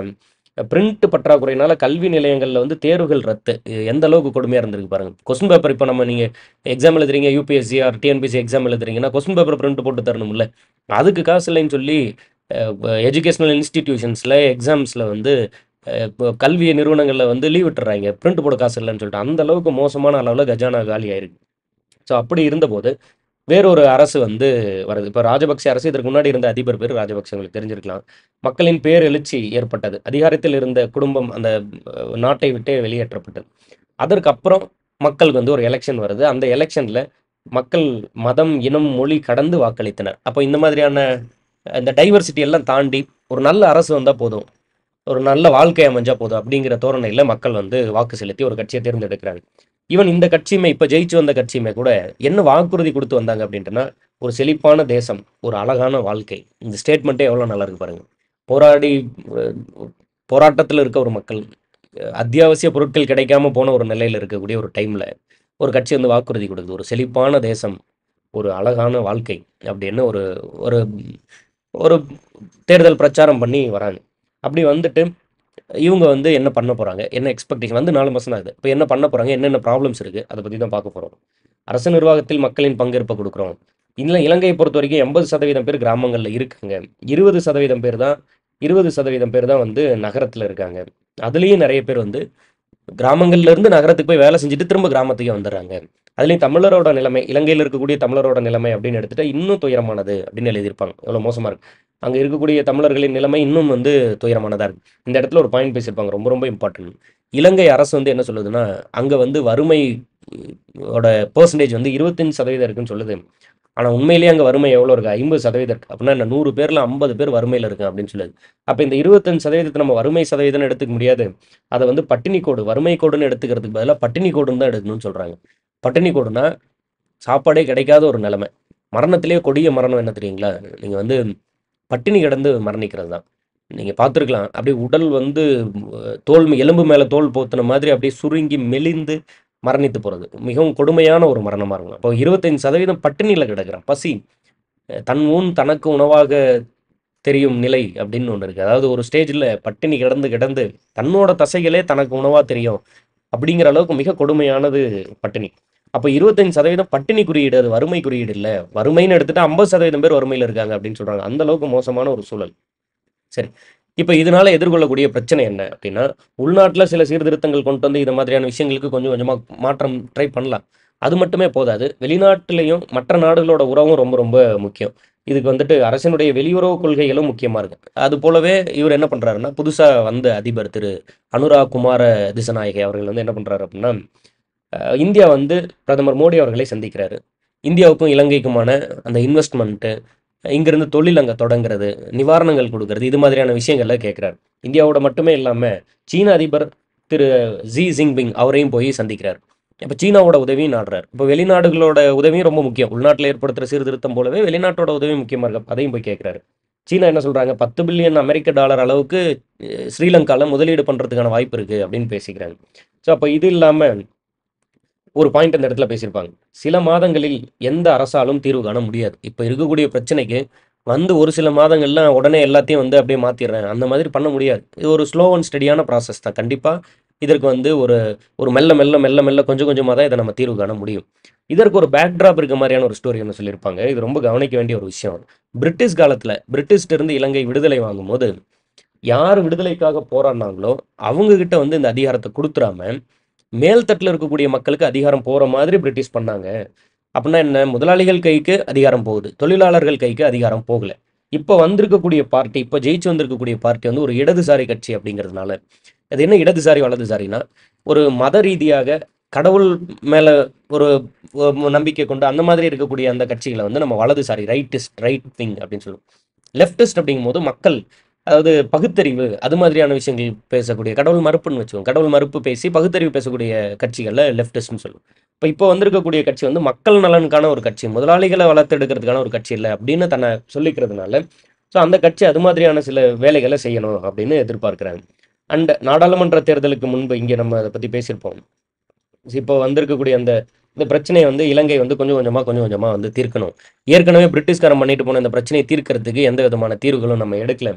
பிரிண்ட் பற்றாக்குறையினால கல்வி நிலையங்கள்ல வந்து தேர்வுகள் ரத்து. எந்த அளவுக்கு கொடுமையா இருந்திருக்கு பாருங்க. கொஸ்டின் பேப்பர் இப்ப நீங்க எக்ஸாம் எழுதுறீங்க, யுபிஎஸ்சி ஆர் டிஎன்பிஎஸ்சி எக்ஸாம் எழுதுறீங்கன்னா, கொஸ்டின் பேப்பர் பிரிண்ட் போட்டு தரணும்ல. அதுக்கு காசு இல்லைன்னு சொல்லி எஜுகேஷனல் இன்ஸ்டிடியூஷன்ஸ்ல எக்ஸாம்ஸ்ல வந்து இப்போ கல்வி நிறுவனங்கள்ல வந்து லீவ் விட்டுறாய்ங்க. பிரிண்ட் போட காசு இல்லன்னு சொல்லிட்டு. அந்த அளவுக்கு மோசமான அளவுல கஜானா காலி ஆயிருக்கு. ஸோ அப்படி இருந்தபோது, வேறொரு அரசு வந்து வருது. இப்ப ராஜபக்சே அரசு இதற்கு முன்னாடி இருந்த அதிபர் பேரு ராஜபக்சே உங்களுக்கு தெரிஞ்சிருக்கலாம். மக்களின் பேரெழுச்சி ஏற்பட்டது. அதிகாரத்தில் இருந்த குடும்பம் அந்த நாட்டை விட்டே வெளியேற்றப்பட்டது. அதற்கு அப்புறம் மக்களுக்கு வந்து ஒரு எலக்ஷன் வருது. அந்த எலக்ஷன்ல மக்கள் மதம், இனம், மொழி கடந்து வாக்களித்தனர். அப்போ இந்த மாதிரியான இந்த டைவர்சிட்டி எல்லாம் தாண்டி ஒரு நல்ல அரசு வந்தா போதும். ஒரு நல்ல வாழ்க்கை அமைஞ்சா போதும் அப்படிங்கிற தோரணையில மக்கள் வந்து வாக்கு செலுத்தி ஒரு கட்சியை தேர்ந்தெடுக்கிறாங்க. ஈவன் இந்த கட்சியுமே இப்ப ஜெயிச்சு வந்த கட்சியுமே கூட என்ன வாக்குறுதி கொடுத்து வந்தாங்க அப்படின்ட்டுனா, ஒரு செழிப்பான தேசம், ஒரு அழகான வாழ்க்கை. இந்த ஸ்டேட்மெண்ட்டே எவ்வளோ நல்லா இருக்கு பாருங்க. போராடி போராட்டத்தில் இருக்க ஒரு மக்கள், அத்தியாவசிய பொருட்கள் கிடைக்காம போன ஒரு நிலையில இருக்கக்கூடிய ஒரு டைம்ல, ஒரு கட்சி வந்து வாக்குறுதி கொடுக்குது. ஒரு செழிப்பான தேசம், ஒரு அழகான வாழ்க்கை அப்படின்னு ஒரு ஒரு ஒரு தேர்தல் பிரச்சாரம் பண்ணி வராங்க. அப்படி வந்துட்டு இவங்க வந்து என்ன பண்ண போறாங்க? என்ன எக்ஸ்பெக்டேஷன் வந்து 4 மாசம் தான் ஆகுது. இப்ப என்ன பண்ண போறாங்க? என்னென்ன ப்ராப்ளம்ஸ் இருக்கு? அத பத்தி தான் பார்க்க போறோம். அரசு நிர்வாகத்தில் மக்களின் பங்கேற்ப குடுக்குறோம். இல்ல இலங்கையை பொறுத்தவரைக்கும் 80% பேர் கிராமங்கள்ல இருக்காங்க. 20% பேர் தான் 20% பேர் தான் வந்து நகரத்துல இருக்காங்க. அதுலயும் நெறைய பேர் வந்து கிராமங்கள்ல இருந்து நகரத்துக்கு போய் வேலை செஞ்சுட்டு திரும்ப கிராமத்துக்கே வந்துடுறாங்க. அதுலயும் தமிழரோட நிலைமை, இலங்கையில இருக்கக்கூடிய தமிழரோட நிலைமை அப்படின்னு எடுத்துட்டா இன்னும் துயரமானது அப்படின்னு எழுதியிருப்பாங்க. எவ்வளவு மோசமா இருக்கு. அங்க இருக்கக்கூடிய தமிழர்களின் நிலைமை இன்னும் வந்து துயரமானதா இருக்கு. இந்த இடத்துல ஒரு பாயிண்ட் பேசியிருப்பாங்க. ரொம்ப ரொம்ப இம்பார்ட்டன்ட். இலங்கை அரசு வந்து என்ன சொல்லுதுன்னா, அங்க வந்து வறுமை ஓட பெர்சன்டேஜ் வந்து 25% இருக்குன்னு சொல்லுது. ஆனா உண்மையிலேயே அங்க வறுமை எவ்வளோ இருக்கு? 50% இருக்கு. அப்படின்னா என்ன 100 பேர்ல 50 பேர் வறுமையில இருக்கான் அப்படின்னு சொல்லுது. அப்ப இந்த 25% நம்ம வறுமை சதவீதம்னு எடுத்துக்க முடியாது. அத வந்து பட்டினி கோடு, வறுமை கோடுன்னு எடுத்துக்கிறதுக்கு பதிலா பட்டினி கோடுன்னு தான் எடுக்கணும்னு சொல்றாங்க. பட்டினி கோடுன்னா சாப்பாடே கிடைக்காத ஒரு நிலைமை. மரணத்திலேயே கொடிய மரணம் என்ன தெரியுங்களா? நீங்க வந்து பட்டினி கிடந்து மரணிக்கிறது தான். நீங்க பார்த்துருக்கலாம். அப்படியே உடல் வந்து எலும்பு மேல தோல் போத்துன மாதிரி அப்படியே சுருங்கி மெலிந்து மரணித்து போறது. மிகவும் கொடுமையான ஒரு மரணமா இருக்கும். அப்போ 25% பட்டினியில கிடக்குறான். பசி. தன் ஊன் தனக்கு உணவாக தெரியும் நிலை அப்படின்னு ஒண்ணு இருக்கு. அதாவது ஒரு ஸ்டேஜ்ல பட்டினி கிடந்து கிடந்து தன்னோட தசைகளே தனக்கு உணவா தெரியும். அப்படிங்கிற அளவுக்கு மிக கொடுமையானது பட்டினி. அப்ப 25% பட்டினி குறியீடு. அது வறுமை குறியீடு இல்ல. வறுமைன்னு எடுத்துட்டா 50% பேர் வறுமையில இருக்காங்க அப்படின்னு சொல்றாங்க. அந்த அளவுக்கு மோசமான ஒரு சூழல். சரி. இப்ப இதனால எதிர்கொள்ளக்கூடிய பிரச்சனை என்ன அப்படின்னா, உள்நாட்டுல சில சீர்திருத்தங்கள் கொண்டு வந்து இந்த மாதிரியான விஷயங்களுக்கு கொஞ்சம் கொஞ்சமா மாற்றம் ட்ரை பண்ணலாம். அது மட்டுமே போதாது. வெளிநாட்டிலயும் மற்ற நாடுகளோட உறவும் ரொம்ப ரொம்ப முக்கியம். இதுக்கு வந்துட்டு அரசினுடைய வெளியுறவு கொள்கைகளும் முக்கியமா இருக்கு. அது போலவே இவர் என்ன பண்றாருன்னா, புதுசா வந்த அதிபர் திரு அனுராக் குமார திசநாயகே அவர்கள் வந்து என்ன பண்றாரு அப்படின்னா, இந்தியா வந்து பிரதமர் மோடி அவர்களை சந்திக்கிறாரு. இந்தியாவுக்கும் இலங்கைக்குமான அந்த இன்வெஸ்ட்மென்ட், இங்கிருந்து தொழில் அங்க தொடங்குறது, நிவாரணங்கள் குடுக்குறது, இது மாதிரியான விஷயங்கள்ல கேட்கிறாரு. இந்தியாவோட மட்டுமே இல்லாம, சீன அதிபர் திரு ஜி ஜின்பிங் அவரையும் போய் சந்திக்கிறார். இப்ப சீனாவோட உதவியும் நாடுறார். இப்ப வெளிநாடுகளோட உதவியும் ரொம்ப முக்கியம். உள்நாட்டுல ஏற்படுத்துற சீர்திருத்தம் போலவே வெளிநாட்டோட உதவியும் முக்கியமா இருக்கு. அப்ப அதையும் போய் கேட்கிறாரு. சீனா என்ன சொல்றாங்க? $10 பில்லியன் அமெரிக்க டாலர் அளவுக்கு ஸ்ரீலங்கால முதலீடு பண்றதுக்கான வாய்ப்பு இருக்கு அப்படின்னு பேசிக்கிறாங்க. ஸோ அப்ப இது இல்லாம ஒரு பாயிண்ட் அந்த இடத்துல பேசியிருப்பாங்க. சில மாதங்களில் எந்த அரசாலும் தீர்வு காண முடியாது. இப்ப இருக்கக்கூடிய பிரச்சனைக்கு வந்து ஒரு சில மாதங்கள்ல உடனே எல்லாத்தையும் வந்து அப்படியே மாத்திர்றேன். அந்த மாதிரி பண்ண முடியாது. இது ஒரு ஸ்லோ அண்ட் ஸ்டடியான ப்ராசஸ் தான். கண்டிப்பா இதற்கு வந்து ஒரு ஒரு மெல்ல, மெல்ல, மெல்ல, மெல்ல கொஞ்சம் கொஞ்சமா தான் இத நம்ம தீர்வு காண முடியும். இதற்கு ஒரு பேக் ட்ராப் இருக்க மாரியான ஒரு ஸ்டோரி ஒண்ணு சொல்லியிருப்பாங்க. இது ரொம்ப கவனிக்க வேண்டிய ஒரு விஷயம். பிரிட்டிஷ் காலத்துல பிரிட்டிஷ்ட்ட இருந்து இலங்கை விடுதலை வாங்கும்போது, யார் விடுதலைக்காக போராடுனாங்களோ, அவங்க கிட்ட வந்து இந்த அதிகாரத்த குடுத்துறாம மேல் தட்டுல இருக்கக்கூடிய மக்களுக்கு அதிகாரம் போற மாதிரி பிரிட்டிஷ் பண்ணாங்க. அப்படின்னா என்ன? முதலாளிகள் கைக்கு அதிகாரம் போகுது, தொழிலாளர்கள் கைக்கு அதிகாரம் போகல. இப்போ வந்திருக்கக்கூடிய பார்ட்டி, இப்போ ஜெயிச்சு வந்திருக்கக்கூடிய பார்ட்டி வந்து ஒரு இடதுசாரி கட்சி அப்படிங்கிறதுனால, அது என்ன இடதுசாரி வலதுசாரினா, ஒரு மத ரீதியாக கடவுள் மேல ஒரு நம்பிக்கை கொண்டு அந்த மாதிரி இருக்கக்கூடிய அந்த கட்சிகளை வந்து நம்ம வலதுசாரி, ரைட் விங் அப்படின்னு சொல்லுவோம். லெஃப்டிஸ்ட் அப்படிங்கும்போது மக்கள், அதாவது பகுத்தறிவு அது மாதிரியான விஷயங்கள் பேசக்கூடிய, கடவுள் மறுப்புன்னு வச்சுக்கோங்க, கடவுள் மறுப்பு பேசி பகுத்தறிவு பேசக்கூடிய கட்சிகளில் லெஃப்டிஸ்ட்னு சொல்லுவோம். இப்போ வந்திருக்கக்கூடிய கட்சி வந்து மக்கள் நலனுக்கான ஒரு கட்சி, முதலாளிகளை வளர்த்தெடுக்கிறதுக்கான ஒரு கட்சி இல்லை அப்படின்னு தன்னை சொல்லிக்கிறதுனால, ஸோ அந்த கட்சி அது மாதிரியான சில வேலைகளை செய்யணும் அப்படின்னு எதிர்பார்க்குறாங்க. அண்ட் நாடாளுமன்ற தேர்தலுக்கு முன்பு இங்கே நம்ம அதை பற்றி பேசியிருப்போம். இப்போ வந்திருக்கக்கூடிய அந்த இந்த பிரச்சனையை வந்து இலங்கை வந்து கொஞ்சம் கொஞ்சமாக வந்து தீர்க்கணும். ஏற்கனவே பிரிட்டிஷ்காரன் பண்ணிட்டு போன இந்த பிரச்சனையை தீர்க்கறதுக்கு எந்த விதமான தீர்வுகளும் நம்ம எடுக்கல.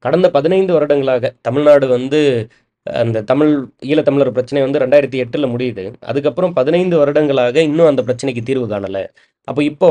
கடந்த 15 வருடங்களாக தமிழ்நாடு வந்து அந்த ஈழத்தமிழர் பிரச்சனை வந்து 2008 முடியுது. அதுக்கப்புறம் 15 வருடங்களாக இன்னும் அந்த பிரச்சனைக்கு தீர்வு காணல. அப்போ இப்போ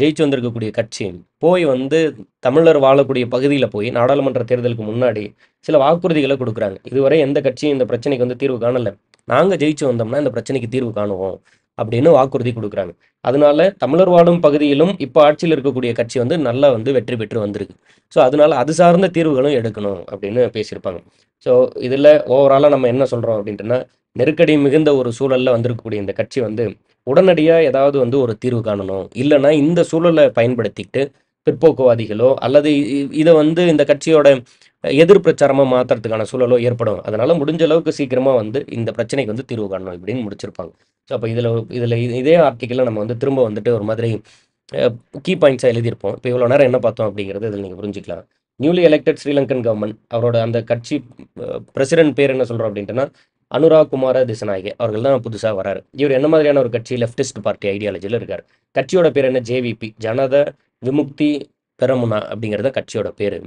ஜெயிச்சு வந்திருக்கக்கூடிய கட்சி போய் வந்து தமிழர் வாழக்கூடிய பகுதியில் போய் நாடாளுமன்ற தேர்தலுக்கு முன்னாடி சில வாக்குறுதிகளை கொடுக்குறாங்க. இதுவரை எந்த கட்சியும் இந்த பிரச்சனைக்கு வந்து தீர்வு காணல. நாங்கள் ஜெயிச்சு வந்தோம்னா இந்த பிரச்சனைக்கு தீர்வு காணுவோம் அப்படின்னு வாக்குறுதி கொடுக்குறாங்க. அதனால தமிழர் வாழும் பகுதியிலும் இப்போ ஆட்சியில் இருக்கக்கூடிய கட்சி வந்து நல்லா வந்து வெற்றி பெற்று வந்திருக்கு. ஸோ அதனால அது சார்ந்த தீர்வுகளும் எடுக்கணும் அப்படின்னு பேசியிருப்பாங்க. ஸோ இதில் ஓவராலாக நம்ம என்ன சொல்கிறோம் அப்படின்ட்டுனா, நெருக்கடி மிகுந்த ஒரு சூழலில் வந்திருக்கக்கூடிய இந்த கட்சி வந்து உடனடியாக ஏதாவது வந்து ஒரு தீர்வு காணணும். இல்லைன்னா இந்த சூழலை பயன்படுத்திக்கிட்டு பிற்போக்குவாதிகளோ அல்லது இதை வந்து இந்த கட்சியோட எதிர் பிரச்சாரமாக மாற்றுறதுக்கான சூழலோ ஏற்படும். அதனால முடிஞ்ச அளவுக்கு சீக்கிரமாக வந்து இந்த பிரச்சனைக்கு வந்து தீர்வு காணணும் இப்படின்னு முடிச்சிருப்பாங்க. ஸோ அப்போ இதில் இதே ஆர்டிக்கலில் நம்ம வந்து திரும்ப வந்துட்டு ஒரு மாதிரி கீ பாயிண்ட்ஸாக எழுதியிருப்போம். இப்போ இவ்வளோ நேரம் என்ன பார்த்தோம் அப்படிங்கிறது இதில் நீங்கள் புரிஞ்சுக்கலாம். நியூலி எலெக்டட் ஸ்ரீலங்கன் கவர்மெண்ட், அவரோட அந்த கட்சி பிரசிடென்ட் பேர் என்ன சொல்கிறோம் அப்படின்ட்டுனா அனுராக் குமார திசநாயகே அவர்கள் தான் புதுசாக வராரு. இவர் என்ன மாதிரியான ஒரு கட்சி? லெஃப்டிஸ்ட் பார்ட்டி ஐடியாலஜியில் இருக்கார். கட்சியோட பேர் என்ன? ஜேவிபி, ஜனத விமுக்தி பெரமுனா அப்படிங்கிறத கட்சியோட பேர்.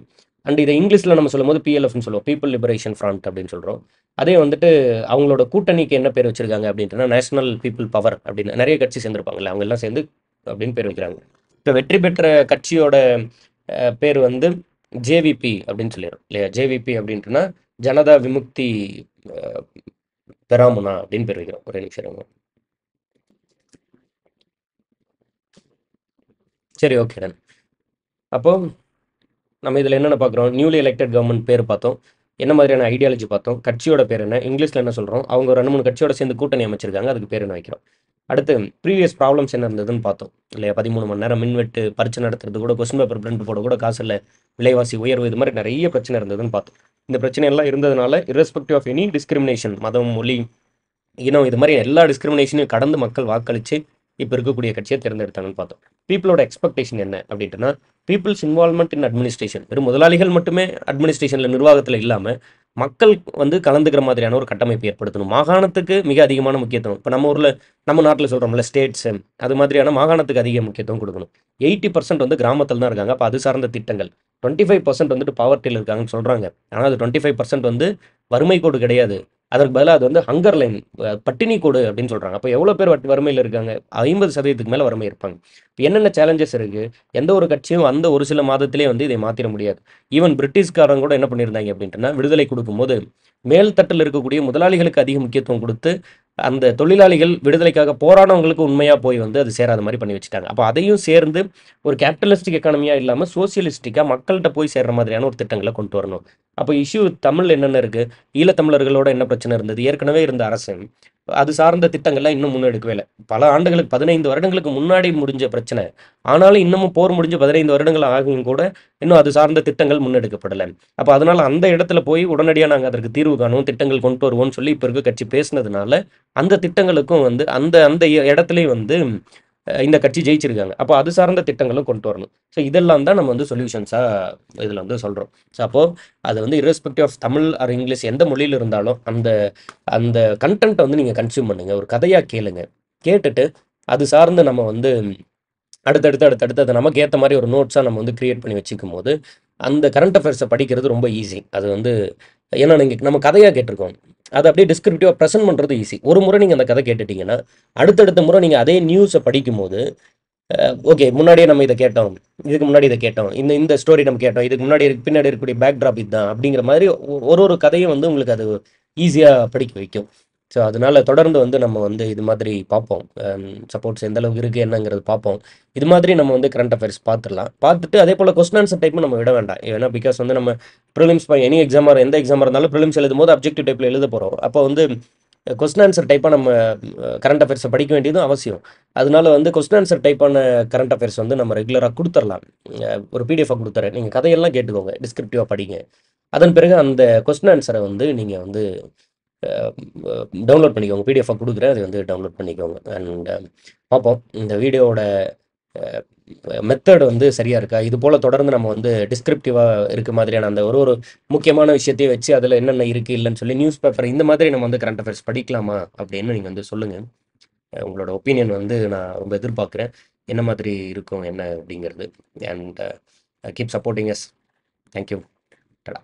அண்ட் இதை இங்கிலீஷில் நம்ம சொல்லும்போது பிஎல்எஃப்னு சொல்லுவோம், பீப்புள் லிபரேஷன் ஃப்ரண்ட் அப்படின்னு சொல்கிறோம். அதே வந்துட்டு அவங்களோட கூட்டணிக்கு என்ன பேர் வச்சிருக்காங்க அப்படின்ட்டுனா நேஷனல் பீப்புள் பவர் அப்படின்னு நிறைய கட்சி சேர்ந்துருப்பாங்கல்ல, அவங்க எல்லாம் சேர்ந்து அப்படின்னு பேர் வைக்கிறாங்க. இப்போ வெற்றி பெற்ற கட்சியோட பேர் வந்து ஜேவிபி அப்படின்னு சொல்லிடும் இல்லையா? ஜேவிபி அப்படின்ட்டுனா ஜனதா விமுக்தி பெராமுனா அப்படின்னு பேர் வைக்கிறோம். ஒரே நிமிஷம். சரி, ஓகே டன். அப்போ நம்ம இதில் என்னென்ன பார்க்குறோம்? நியூலி எலெக்டட் கவர்மெண்ட் பேர் பார்த்தோம், என்ன மாதிரியான ஐடியாலஜி பார்த்தோம், கட்சியோட பேர் என்ன, இங்கிலீஷில் என்ன சொல்கிறோம், அவங்க 2-3 கட்சியோட சேர்ந்து கூட்டணி அமைச்சிருக்காங்க, அதுக்கு பேர் என்ன வைக்கிறோம். அடுத்து ப்ரீவியஸ் ப்ராப்ளம்ஸ் என்ன இருந்ததுன்னு பார்த்தோம் இல்லையா? 13 மணி நேரம் மின்வெட்டு, பரீட்சை நடத்துறது கூட, கொஸ்டின் பேப்பர் பிரிண்ட் போட கூட காசு இல்லை, விலைவாசி உயர்வு, இது மாதிரி நிறைய பிரச்சனை இருந்ததுன்னு பார்த்தோம். இந்த பிரச்சனை எல்லாம் இருந்ததுனால இரஸ்பெக்டிவ் ஆஃப் எனி டிஸ்கிரிமினேஷன், மதம், மொழி, இனம், இது மாதிரி எல்லா டிஸ்கிரிமினேஷனையும் கடந்து மக்கள் வாக்களித்து இப்போ இருக்கக்கூடிய கட்சியை தேர்ந்தெடுத்தாங்கன்னு பார்த்தோம். பீப்புளோட எக்ஸ்பெக்டேஷன் என்ன அப்படின்ட்டுனா, பீப்புள்ஸ் இன்வால்மெண்ட் இன் அட்மினிஸ்ட்ரேஷன், வெறும் முதலாளிகள் மட்டுமே அட்மினிஸ்ட்ரேஷனில் நிர்வாகத்தில் இல்லாமல் மக்கள் வந்து கலந்துக்கிற மாதிரியான ஒரு கட்டமைப்பு ஏற்படுத்தணும். மாகாணத்துக்கு மிக அதிகமான முக்கியத்துவம், இப்போ நம்ம ஊரில் நம்ம நாட்டில் சொல்கிறோம்ல ஸ்டேட்ஸு, அது மாதிரியான மாகாணத்துக்கு அதிக முக்கியத்துவம் கொடுக்கணும். 80% வந்து கிராமத்தில் தான் இருக்காங்க. அப்போ அது சார்ந்த திட்டங்கள். 25% வந்துட்டு பாவர்ட்டியில் இருக்காங்கன்னு சொல்கிறாங்க. ஆனால் அது 25% வந்து வறுமை கோடு கிடையாது. அதற்கு பதிலாக அது வந்து ஹங்கர் லைன், பட்டினி கோடு அப்படின்னு சொல்கிறாங்க. அப்போ எவ்வளோ பேர் வறுமையில் இருக்காங்க? 50% மேலே வறுமை இருப்பாங்க. இப்போ என்னென்ன சேலஞ்சஸ் இருக்குது? எந்த ஒரு கட்சியும் அந்த ஒரு சில மாதத்திலே வந்து இதை மாற்றிட முடியாது. ஈவன் பிரிட்டிஷ்காரங்க கூட என்ன பண்ணியிருந்தாங்க அப்படின்ட்டுனா, விடுதலை கொடுக்கும்போது மேல்தட்டில் இருக்கக்கூடிய முதலாளிகளுக்கு அதிக முக்கியத்துவம் கொடுத்து அந்த தொழிலாளிகள் விடுதலைக்காக போராடவங்களுக்கு உண்மையாக போய் வந்து அது சேராத மாதிரி பண்ணி வச்சுட்டாங்க. அப்போ அதையும் சேர்ந்து ஒரு கேபிட்டலிஸ்டிக் எக்கானமியாக இல்லாமல் சோசியலிஸ்டிக்காக மக்கள்கிட்ட போய் சேர்ற மாதிரியான ஒரு திட்டங்களை கொண்டு வரணும். அப்போ இஷ்யூ தமிழ் என்னென்ன இருக்குது? ஈழத்தமிழர்களோட என்ன பிரச்சனை இருந்தது? ஏற்கனவே இருந்த அரசு அது சார்ந்த திட்டங்கள்லாம் இன்னும் முன்னெடுக்கவே இல்லை. பல ஆண்டுகளுக்கு 15 வருடங்களுக்கு முன்னாடி முடிஞ்ச பிரச்சனை. ஆனாலும் இன்னமும் போர் முடிஞ்சு 15 வருடங்கள் ஆகியும் கூட இன்னும் அது சார்ந்த திட்டங்கள் முன்னெடுக்கப்படலை. அப்போ அதனால் அந்த இடத்துல போய் உடனடியாக நாங்கள் அதற்கு தீர்வு காணுவோம், திட்டங்கள் கொண்டு வருவோம்னு சொல்லி இப்போ இருக்க கட்சி பேசுனதுனால அந்த திட்டங்களுக்கும் வந்து அந்த அந்த இடத்துலையும் வந்து இந்த கட்சி ஜெயிச்சிருக்காங்க. அப்போ அது சார்ந்த திட்டங்களும் கொண்டு வரணும். ஸோ இதெல்லாம் தான் நம்ம வந்து சொல்யூஷன்ஸாக இதில் வந்து சொல்கிறோம். ஸோ அப்போது அது வந்து irrespective of Tamil or English எந்த மொழியில் இருந்தாலும் அந்த அந்த கண்டென்ட்டை வந்து நீங்கள் கன்சியூம் பண்ணுங்கள். ஒரு கதையாக கேளுங்க. கேட்டுட்டு அது சார்ந்து நம்ம வந்து அடுத்தடுத்து அது நமக்கு ஏற்ற மாதிரி ஒரு நோட்ஸாக நம்ம வந்து க்ரியேட் பண்ணி வச்சுக்கும் போது அந்த கரண்ட் அஃபேர்ஸை படிக்கிறது ரொம்ப ஈஸி. அது வந்து ஏன்னா நம்ம கதையாக கேட்டிருக்கோம், அதை அப்படியே டிஸ்கிரிப்டிவாக ப்ரெசென்ட் பண்ணுறது ஈஸி. ஒரு முறை நீங்கள் அந்த கதை கேட்டுட்டிங்கன்னா அடுத்தடுத்த முறை நீங்கள் அதே நியூஸை படிக்கும்போது ஓகே முன்னாடியே நம்ம இதை கேட்டோம், இதுக்கு முன்னாடி இதை கேட்டோம், இந்த ஸ்டோரி நம்ம கேட்டோம், இதுக்கு முன்னாடி பின்னாடி இருக்கக்கூடிய பேக்ட்ராப் இதுதான் அப்படிங்கிற மாதிரி ஒரு கதையும் வந்து உங்களுக்கு அது ஈஸியாக படிக்க வைக்கும். ஸோ அதனால தொடர்ந்து வந்து நம்ம வந்து இது மாதிரி பார்ப்போம். சப்போர்ட்ஸ் எந்த அளவுக்கு இருக்குது என்னங்கிறது பார்ப்போம். இது மாதிரி நம்ம வந்து கரண்ட் அஃபேர்ஸ் பார்த்துடலாம். பார்த்துட்டு அதே போல் கொஸ்டின் ஆன்சர் டைப்பும் நம்ம விட வேண்டாம். ஏன்னா பிகாஸ் வந்து நம்ம ப்ரிலிம்ஸ் எனி எக்ஸாம் எந்த எக்ஸாமாக இருந்தாலும் ப்ரிலிம்ஸ் எழுதும்போது அப்ஜெக்டிவ் டைப்பில் எழுத போகிறோம். அப்போ வந்து கொஸ்டின் ஆன்சர் டைப்பாக நம்ம கரண்ட் அஃபேர்ஸை படிக்க வேண்டியதும் அவசியம். அதனால வந்து கொஸ்டின் ஆன்சர் டைப்பான கரண்ட் அஃபேர்ஸ் வந்து நம்ம ரெகுலராக கொடுத்துடலாம். ஒரு பிடிஎஃபாக கொடுத்துறேன். நீங்கள் கதையெல்லாம் கேட்டுக்கோங்க, டிஸ்கிரிப்டிவாக படிங்க. அதன் பிறகு அந்த கொஸ்டின் ஆன்சரை வந்து நீங்கள் வந்து டவுன்லோட் பண்ணிக்கோங்க. பிடிஎஃபாக கொடுக்குறேன், அதை வந்து டவுன்லோட் பண்ணிக்கோங்க. அண்ட் பார்ப்போம் இந்த வீடியோவோட மெத்தட் வந்து சரியாக இருக்கா. இது போல் தொடர்ந்து நம்ம வந்து டிஸ்கிரிப்டிவாக இருக்க மாதிரியான அந்த ஒரு ஒரு முக்கியமான விஷயத்தையும் வச்சு அதில் என்னென்ன இருக்குது இல்லைன்னு சொல்லி நியூஸ் பேப்பர் இந்த மாதிரி நம்ம வந்து கரண்ட் அஃபேர்ஸ் படிக்கலாமா அப்படின்னு நீங்கள் வந்து சொல்லுங்கள். உங்களோட ஒப்பீனியன் வந்து நான் ரொம்ப எதிர்பார்க்குறேன். என்ன மாதிரி இருக்கும் என்ன அப்படிங்கிறது. And keep supporting us. Thank you. டடா.